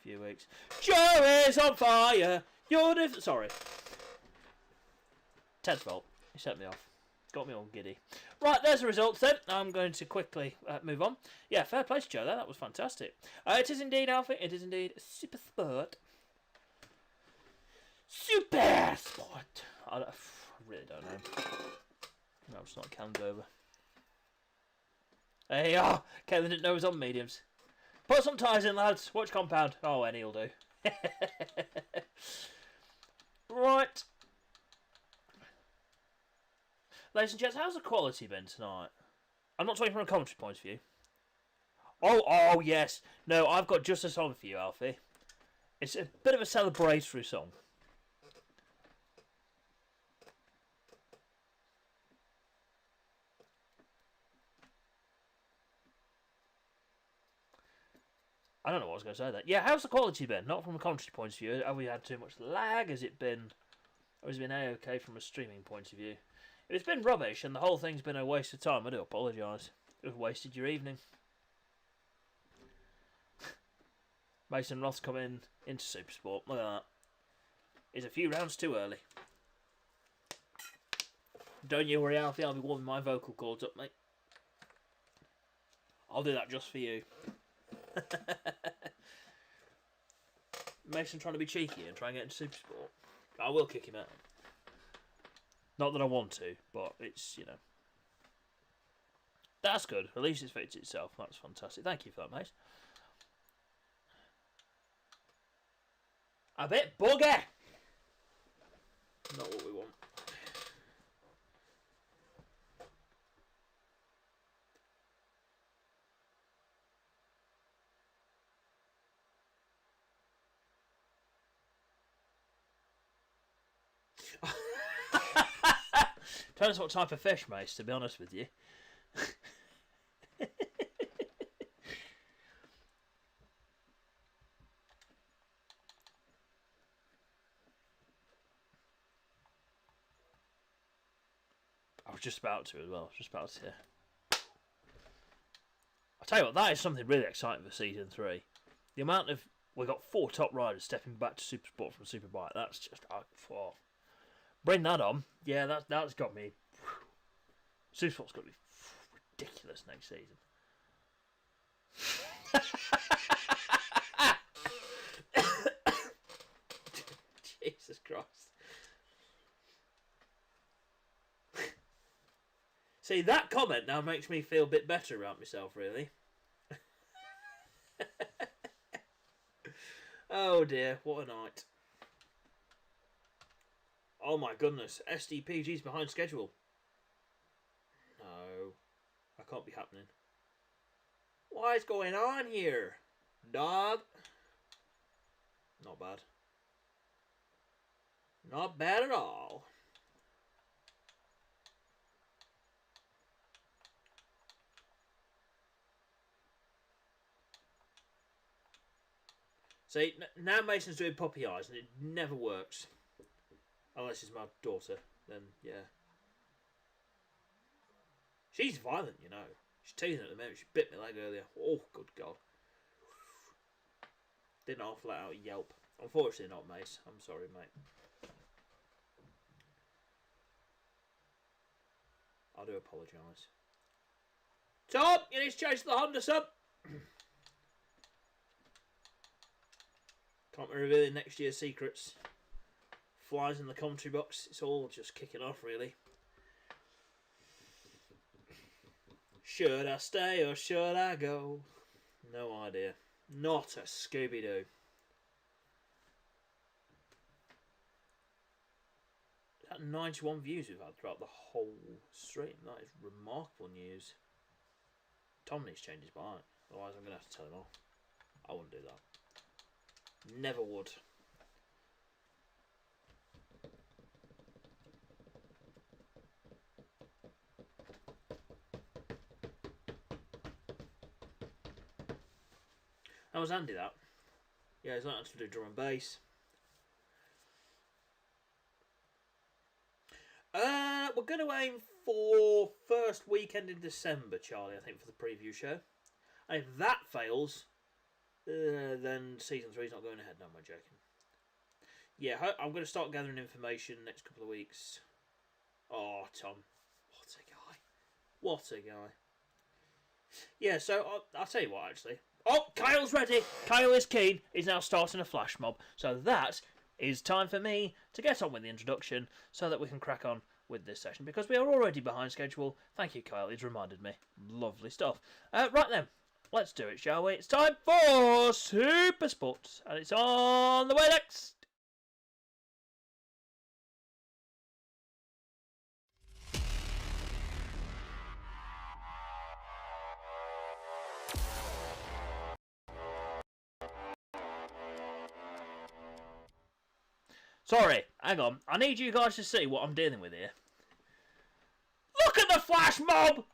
few weeks. Joe is on fire. You're sorry. Ted's fault. He set me off. Got me all giddy. Right, there's the results then. I'm going to quickly move on. Yeah, fair play to Joe there. That was fantastic. It is indeed Alfie. It is indeed Super Sport. Super Sport. I really don't know. No, it's not canned over. Hey, oh, Kevin didn't know it was on mediums. Put some ties in, lads. Watch compound. Oh, any'll do. Right. Ladies and gents, how's the quality been tonight? I'm not talking from a commentary point of view. Oh, yes. No, I've got just a song for you, Alfie. It's a bit of a celebratory song. I don't know what I was going to say there. Yeah, how's the quality been? Not from a commentary point of view. Have we had too much lag? Has it been... Or has it been A-OK from a streaming point of view? If it's been rubbish and the whole thing's been a waste of time, I do apologise. It wasted your evening. Mason Roth's coming into Supersport. Look at that. He's a few rounds too early. Don't you worry, Alfie. I'll be warming my vocal cords up, mate. I'll do that just for you. Mason trying to be cheeky and try and get into Supersport. I will kick him out. Not that I want to, but it's, you know. That's good. At least it's fixed itself. That's fantastic. Thank you for that, mate. A bit bugger! Not what we want. Depends what type of fish, mate, to be honest with you. I was just about to as well. Just about to. I'll tell you what, that is something really exciting for Season 3. The amount of... We've got 4 top riders stepping back to Supersport from Superbike. That's just... Oh, bring that on. Yeah, that's got me... Supersport's got to be ridiculous next season. Jesus Christ. See, that comment now makes me feel a bit better about myself, really. Oh dear, what a night. Oh my goodness, SDPG's behind schedule. No, that can't be happening. What is going on here? Dog? Not bad. Not bad at all. See, now Mason's doing puppy eyes and it never works. Unless it's my daughter, then yeah. She's violent, you know. She's teething at the moment. She bit my leg earlier. Oh, good God. Didn't half let out a yelp. Unfortunately not, Mace. I'm sorry, mate. I do apologise. Tom, you need to change the Honda sub. Can't be revealing next year's secrets. Flies in the commentary box. It's all just kicking off, really. Should I stay or should I go? No idea. Not a Scooby-Doo. That 91 views we've had throughout the whole stream. That is remarkable news. Tom needs to change his mind. Otherwise I'm going to have to tell him off. I wouldn't do that. Never would. How was Andy that? Yeah, he's not actually do drum and bass. We're going to aim for first weekend in December, Charlie, I think, for the preview show. And if that fails, then Season 3 is not going ahead. No, I'm joking. Yeah, I'm going to start gathering information next couple of weeks. Oh, Tom. What a guy. What a guy. Yeah, so I'll tell you what, actually. Oh, Kyle's ready. Kyle is keen. He's now starting a flash mob. So that is time for me to get on with the introduction so that we can crack on with this session because we are already behind schedule. Thank you, Kyle. He's reminded me. Lovely stuff. Right then, let's do it, shall we? It's time for Super Sports, and it's on the way next. Sorry, hang on. I need you guys to see what I'm dealing with here. Look at the flash mob!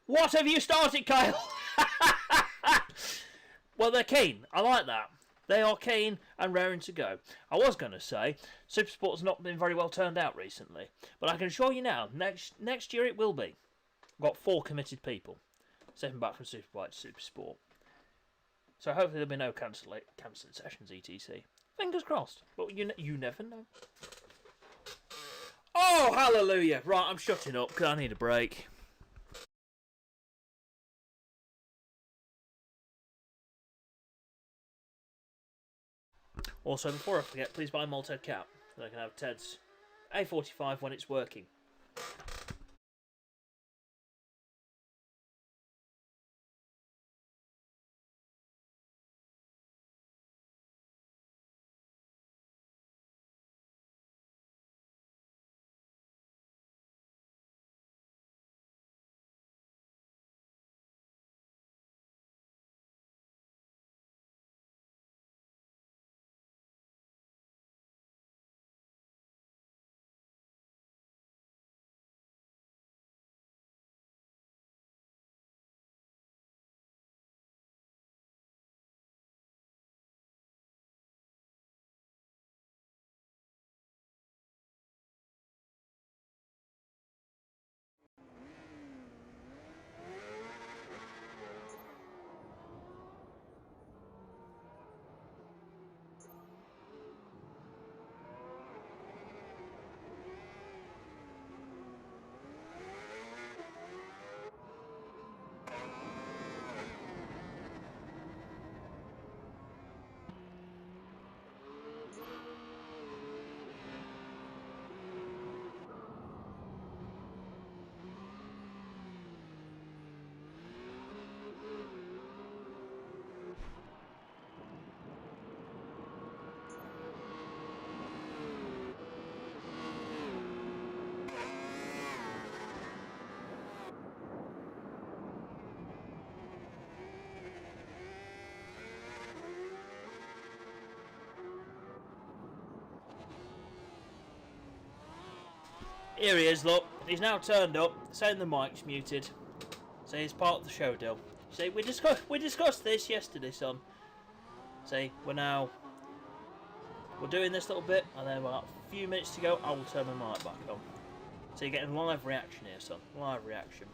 What have you started, Kyle? Well, they're keen. I like that. They are keen and raring to go. I was going to say, Supersport's not been very well turned out recently. But I can assure you now, next year it will be. I've got 4 committed people. Stepping back from Superbike to Supersport. So hopefully there'll be no cancelling sessions, etc. Fingers crossed. But you never know. Oh, hallelujah. Right, I'm shutting up because I need a break. Also, before I forget, please buy Malted Cap so I can have Ted's A45 when it's working. Here he is, look. He's now turned up, saying the mic's muted. So he's part of the show deal. See, we discussed this yesterday, son. See, we're doing this little bit, and then about a few minutes to go, I will turn my mic back on. So you're getting live reaction here, son. Live reaction.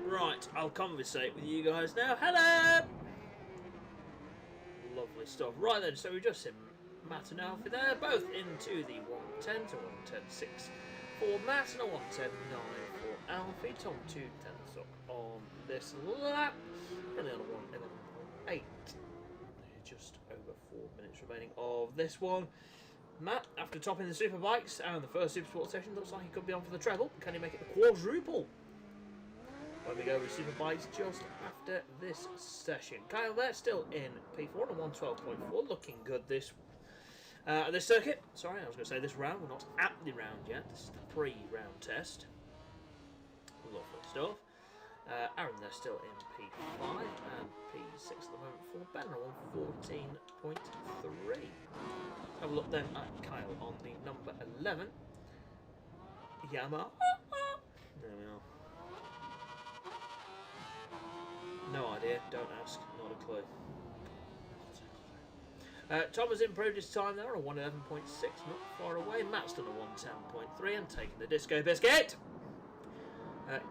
Right, I'll conversate with you guys now. Hello! Lovely stuff. Right then, so we just seen Matt and Alfie there, both into the 110 to 110.6 for Matt and a 110.9 for Alfie. Tom 2/10 up on this lap. Really on a 111.8. Just over 4 minutes remaining of this one. Matt, after topping the Superbikes and the first Supersport session, looks like he could be on for the treble. Can he make it the quadruple? When we go with Superbikes just after this session. Kyle there, still in P4 on 112.4, looking good this circuit. Sorry, I was going to say this round. We're not at the round yet. This is the pre-round test. Lovely stuff. Aaron there, still in P5 and P6 at the moment for Ben on 14.3. Have a look then at Kyle on the number 11. Yamaha. There we are. No idea, don't ask, not a clue. Tom has improved his time there on a 111.6, not far away. Matt's done a 110.3 and taking the disco biscuit.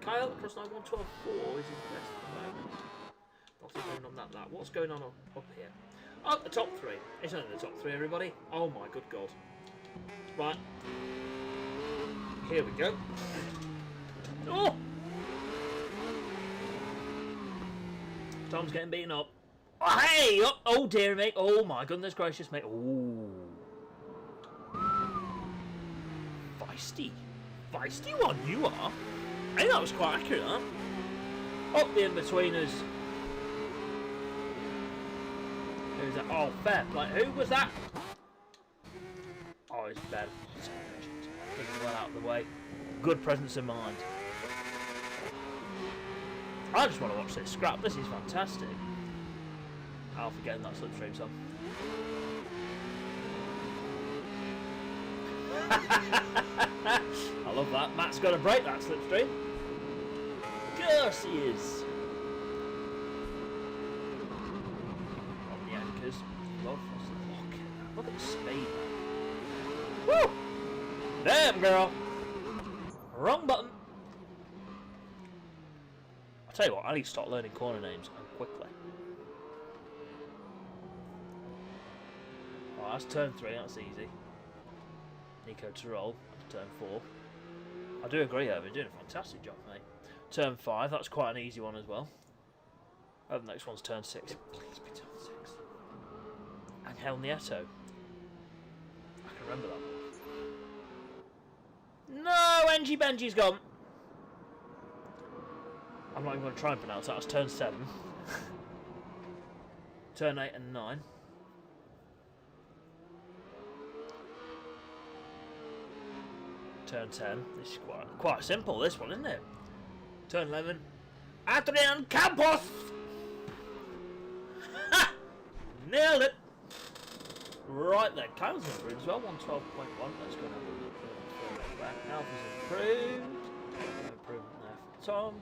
Kyle across line 112.4 is his best at the moment. Not even on that. What's going on up here? Oh, the top three. It's only the top three, everybody. Oh my good god. Right. Here we go. Oh! Tom's getting beaten up. Oh, hey! Oh dear me. Oh my goodness gracious me. Oh. Feisty. Feisty one you are. I think that was quite accurate, huh? Up the in-betweeners. Who's that? Oh, fair play. Who was that? Oh, it's Ben. Keeping well out of the way. Good presence of mind. I just want to watch this scrap. This is fantastic. Alfie getting that slipstream song. I love that. Matt's got to break that slipstream. Of course he is. On the anchors. Look at the speed. Woo! Damn, girl. Wrong button. I'll tell you what, I need to start learning corner names and quickly. Oh, that's turn 3, that's easy. Nico Tirol, that's turn 4. I do agree, Owen, you're doing a fantastic job, mate. Turn 5, that's quite an easy one as well. Oh, the next one's turn 6. Please be turn 6. Angel Nieto. I can remember that one. No, Engie Benji's gone. I'm not even going to try and pronounce that. That's turn 7. Turn 8 and 9. Turn 10. This is quite simple, this one, isn't it? Turn 11. Adrian Campos! Ha! Nailed it! Right then, Kyle's improved as well. 112.1. Let's go and have a look at back. Alpha's improved. Improvement there for Tom.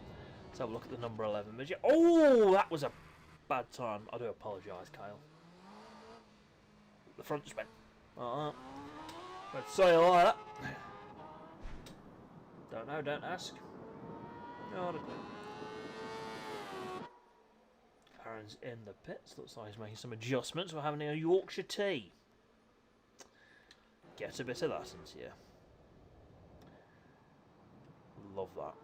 Let's have a look at the number 11 midget. Oh, that was a bad time. I do apologise, Kyle. The front just went. Let's say like that. Don't know, don't ask. Not a clue. Aaron's in the pits. Looks like he's making some adjustments. We're having a Yorkshire tea. Get a bit of that into you. Love that.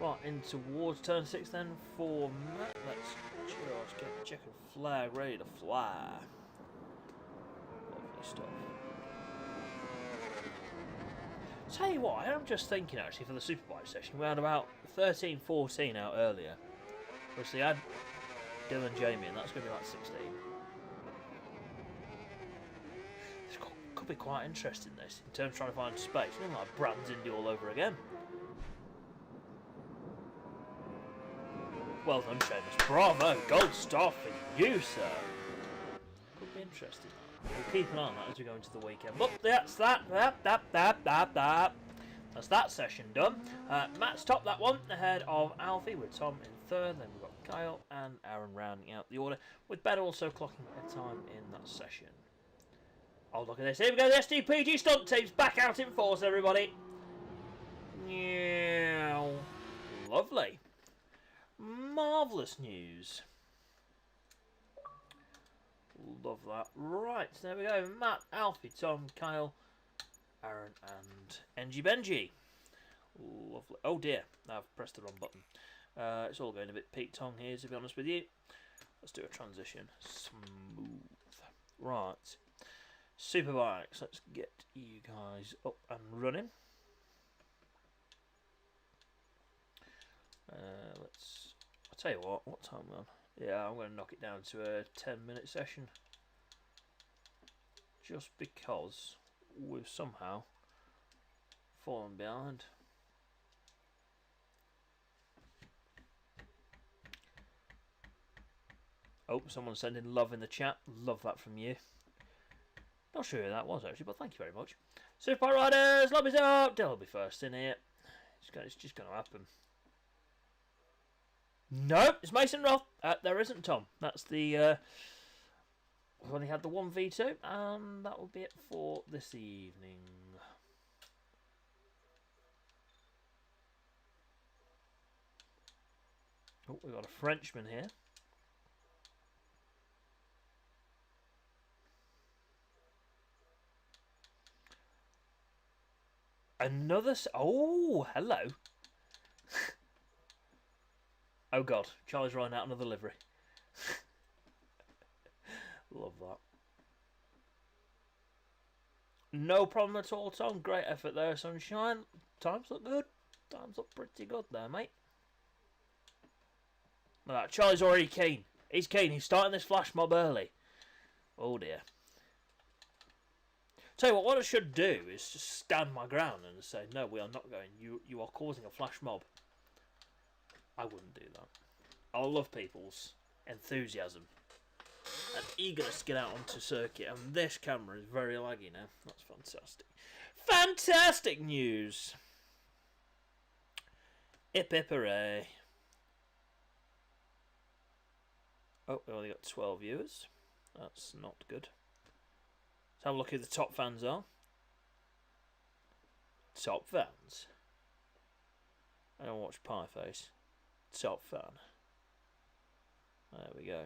Right, in towards turn 6 then for Matt. Let's just get the checkered flag ready to fly. Lovely stuff. Tell you what, I'm just thinking actually for the Superbike session, we had about 13, 14 out earlier. Obviously, I had Dylan, Jamie, and that's going to be like 16. This could be quite interesting, this, in terms of trying to find space. You know, like Brands Indy all over again. Well done, Seamus. Bravo! Gold star for you, sir. Could be interesting. We'll keep an eye on that as we go into the weekend. But that's that. That's that session done. Matt's topped that one ahead of Alfie with Tom in third. Then we've got Kyle and Aaron rounding out the order, with Ben also clocking a time in that session. Oh, look at this. Here we go. The SDPG stunt team's back out in force, everybody. Yeah. Lovely. Marvellous news. Love that. Right, there we go. Matt, Alfie, Tom, Kyle, Aaron and NG Benji. Lovely. Oh dear, I've pressed the wrong button. It's all going a bit Pete Tong here, to be honest with you. Let's do a transition. Smooth. Right. Superbikes. Let's get you guys up and running. I'll tell you what time we're on. Yeah, I'm going to knock it down to a 10-minute session. Just because we've somehow fallen behind. Oh, someone's sending love in the chat. Love that from you. Not sure who that was actually, but thank you very much. Super Riders, lobbies up. They'll be first in here. It's just going to happen. No, it's Mason Roth. There isn't Tom. That's the. We've only had the 1v2, and that will be it for this evening. Oh, we've got a Frenchman here. Another. Oh, hello. Oh god, Charlie's running out another livery. Love that. No problem at all, Tom. Great effort there, Sunshine. Times look good. Times look pretty good there, mate. Look at that. Charlie's already keen. He's keen. He's starting this flash mob early. Oh dear. Tell you what I should do is just stand my ground and say, no, we are not going. You are causing a flash mob. I wouldn't do that. I love people's enthusiasm and eagerness to get out onto circuit, and this camera is very laggy now. That's fantastic. Fantastic news! Hip hip hooray. Oh, we only got 12 viewers. That's not good. Let's have a look who the top fans are. Top fans. I don't watch Pieface. Top fan. There we go.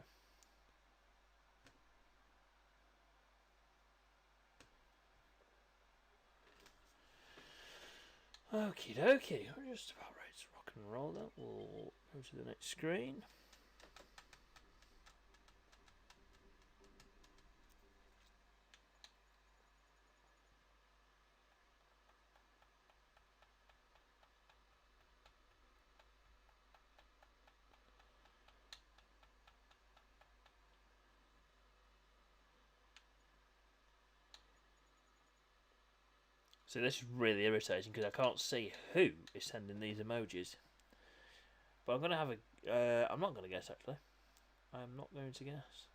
Okie dokie. We're just about ready to rock and roll that. We'll go to the next screen. So this is really irritating because I can't see who is sending these emojis. But I'm going to have a... I'm not going to guess, actually. I'm not going to guess.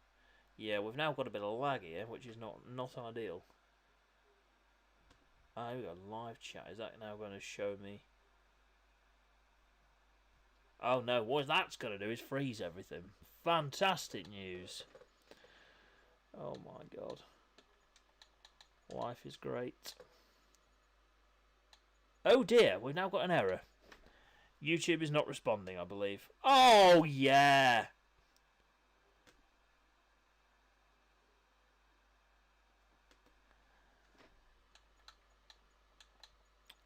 Yeah, we've now got a bit of lag here, which is not ideal. Ah, here we go. Live chat. Is that now going to show me... Oh, no. What that's going to do is freeze everything. Fantastic news. Oh, my God. Life is great. Oh dear, we've now got an error. YouTube is not responding, I believe. Oh, yeah.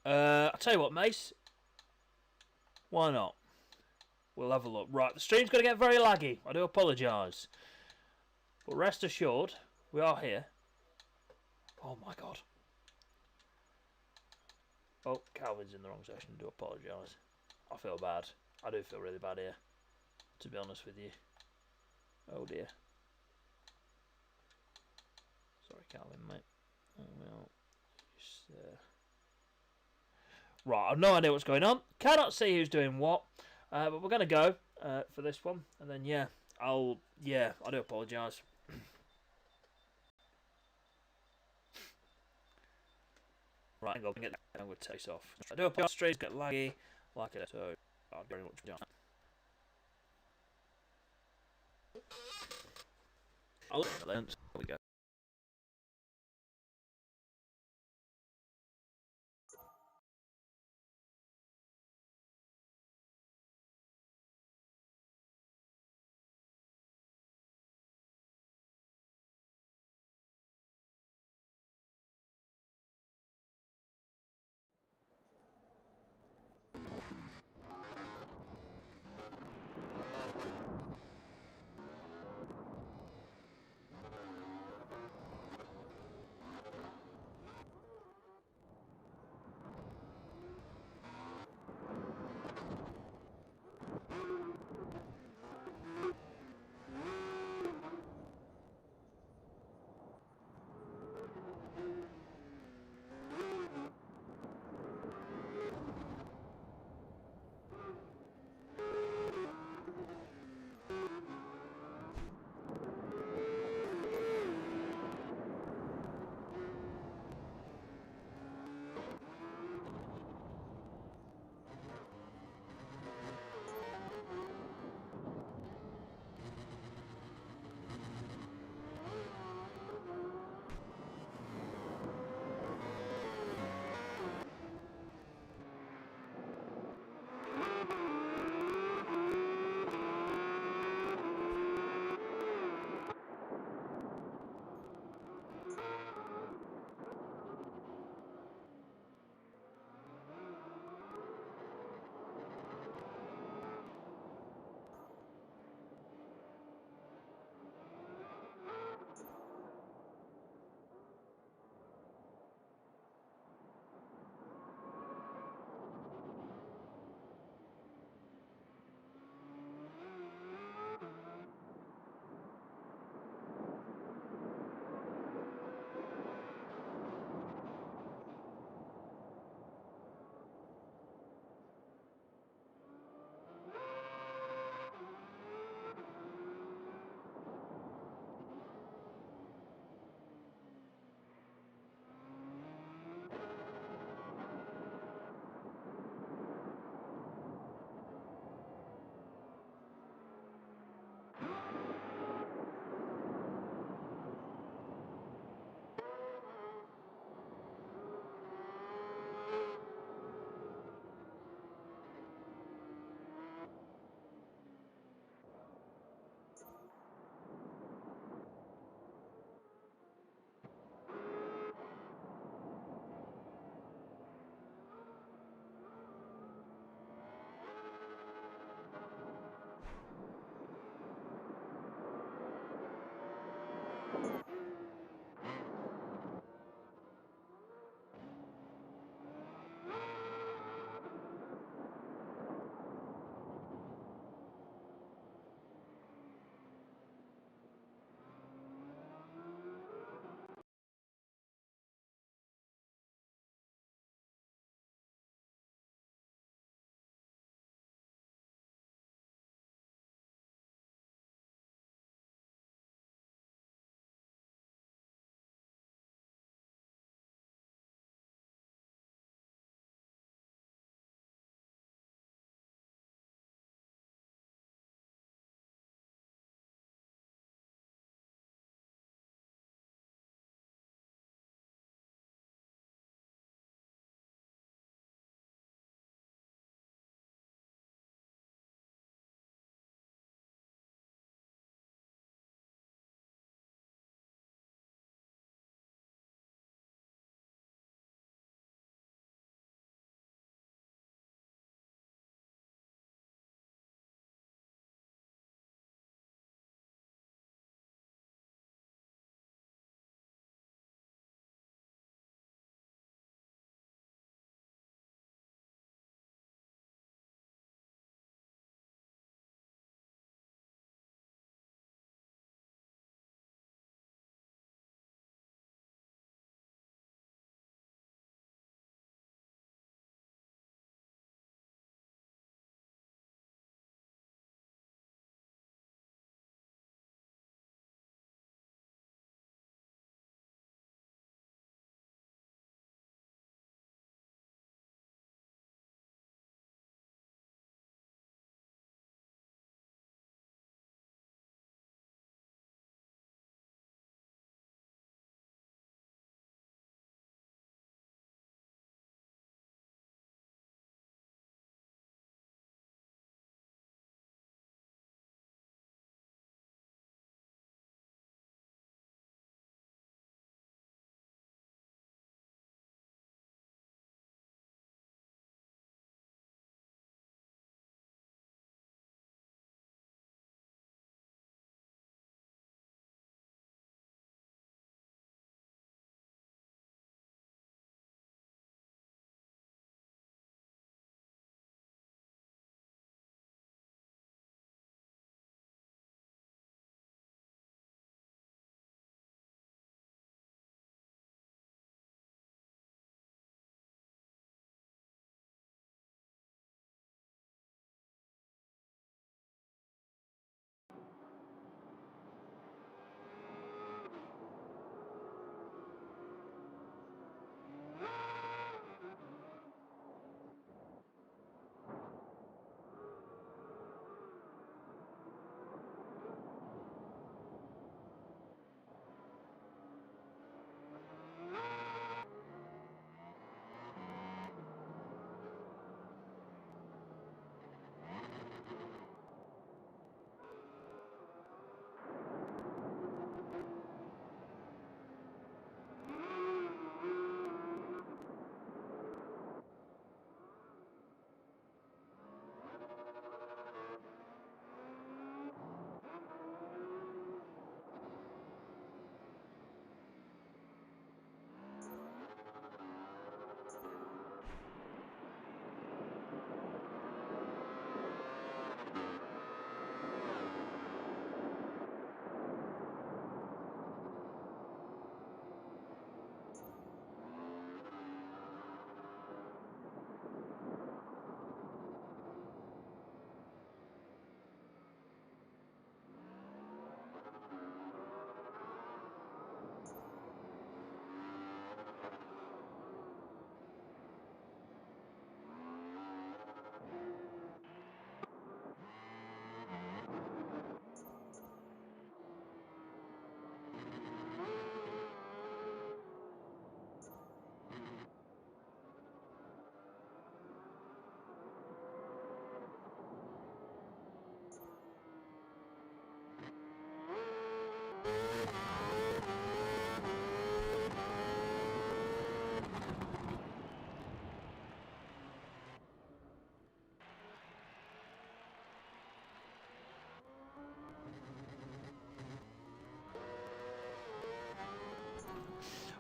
I'll tell you what, Mace. Why not? We'll have a look. Right, the stream's going to get very laggy. I do apologise. But rest assured, we are here. Oh my god. Oh, Calvin's in the wrong section. I do apologise. I feel bad. I do feel really bad here, to be honest with you. Oh dear. Sorry, Calvin, mate. Well, just, right, I've no idea what's going on. Cannot see who's doing what. But we're going to go for this one. And then, yeah, I do apologise. Right, I'm going to get that. I'm going to take off. I do apologise. Streams get laggy. Like it. So, I'm very much done. I'll look at that. There we go.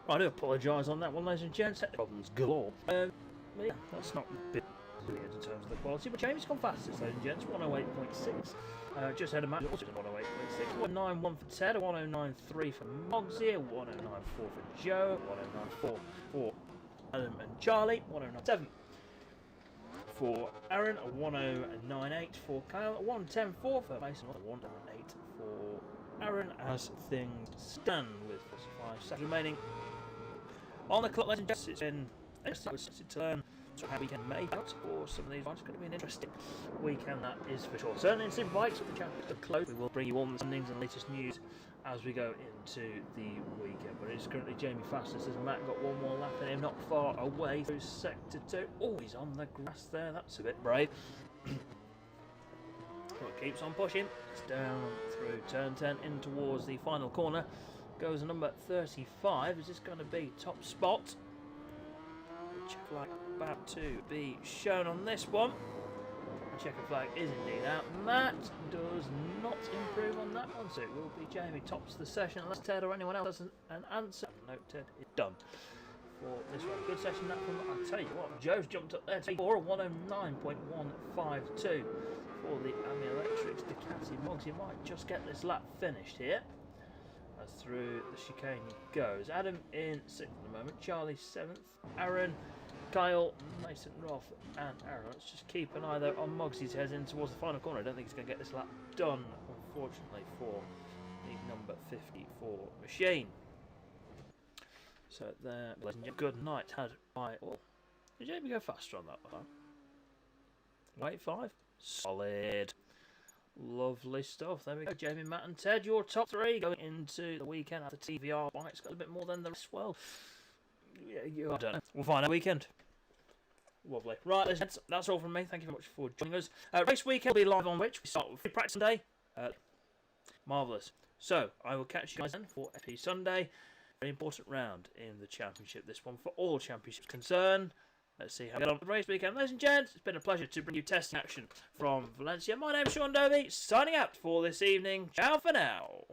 Right, I do apologise on that one, ladies and gents. Problems galore. But yeah, that's not big in terms of the quality. But Jamie's gone fastest, ladies and gents. 108.6. Just had a match. Also 108.6. 191 for Ted. 1093 for Mogsy. 1094 for Joe. 1094 for Adam and Charlie. 1097 for Aaron. 1098 for Kyle. 1104 for Mason. 118 for Aaron, as things stand with 45 seconds remaining on the clock, ladies and gents. It's been interesting to learn how we can make out for some of these bikes. It's going to be an interesting weekend, that is for sure. Certainly in Super Bikes, the championship are close. We will bring you all the standings and latest news as we go into the weekend. But it's currently Jamie fastest as Matt got one more lap in him, not far away through sector 2. Oh, he's on the grass there. That's a bit brave. Well, keeps on pushing. It's down through turn 10 in towards the final corner. Goes number 35. Is this going to be top spot? The checker flag about to be shown on this one. The checker flag is indeed out. Matt does not improve on that one, so it will be Jamie tops the session unless Ted or anyone else has an answer. No, Ted is done for this one. Good session that from, I'll tell you what, Joe's jumped up there to 109.152 for the Ami Electrics Ducati Mugs. You might just get this lap finished here as through the chicane goes. Adam in 6th at the moment, Charlie 7th, Aaron, Kyle, Mason, Rolf and Aaron. Let's just keep an eye though on Mugsy's heads in towards the final corner. I don't think he's going to get this lap done, unfortunately, for the number 54 machine. So there, good night had by all. Did Jamie go faster on that one? 185? Solid. Lovely stuff. There we go. Jamie, Matt and Ted, your top 3 going into the weekend after TVR bikes got a bit more than the rest. Well, yeah, I don't know. We'll find out weekend. Lovely. Right, that's all from me. Thank you very much for joining us. Race weekend will be live on which we start with free practice Sunday. Marvellous. So, I will catch you guys then for FP Sunday. Very important round in the championship. This one for all championships concerned. Let's see how we get on with the race weekend. Ladies and gents, it's been a pleasure to bring you testing action from Valencia. My name's Sean Dovey, signing out for this evening. Ciao for now.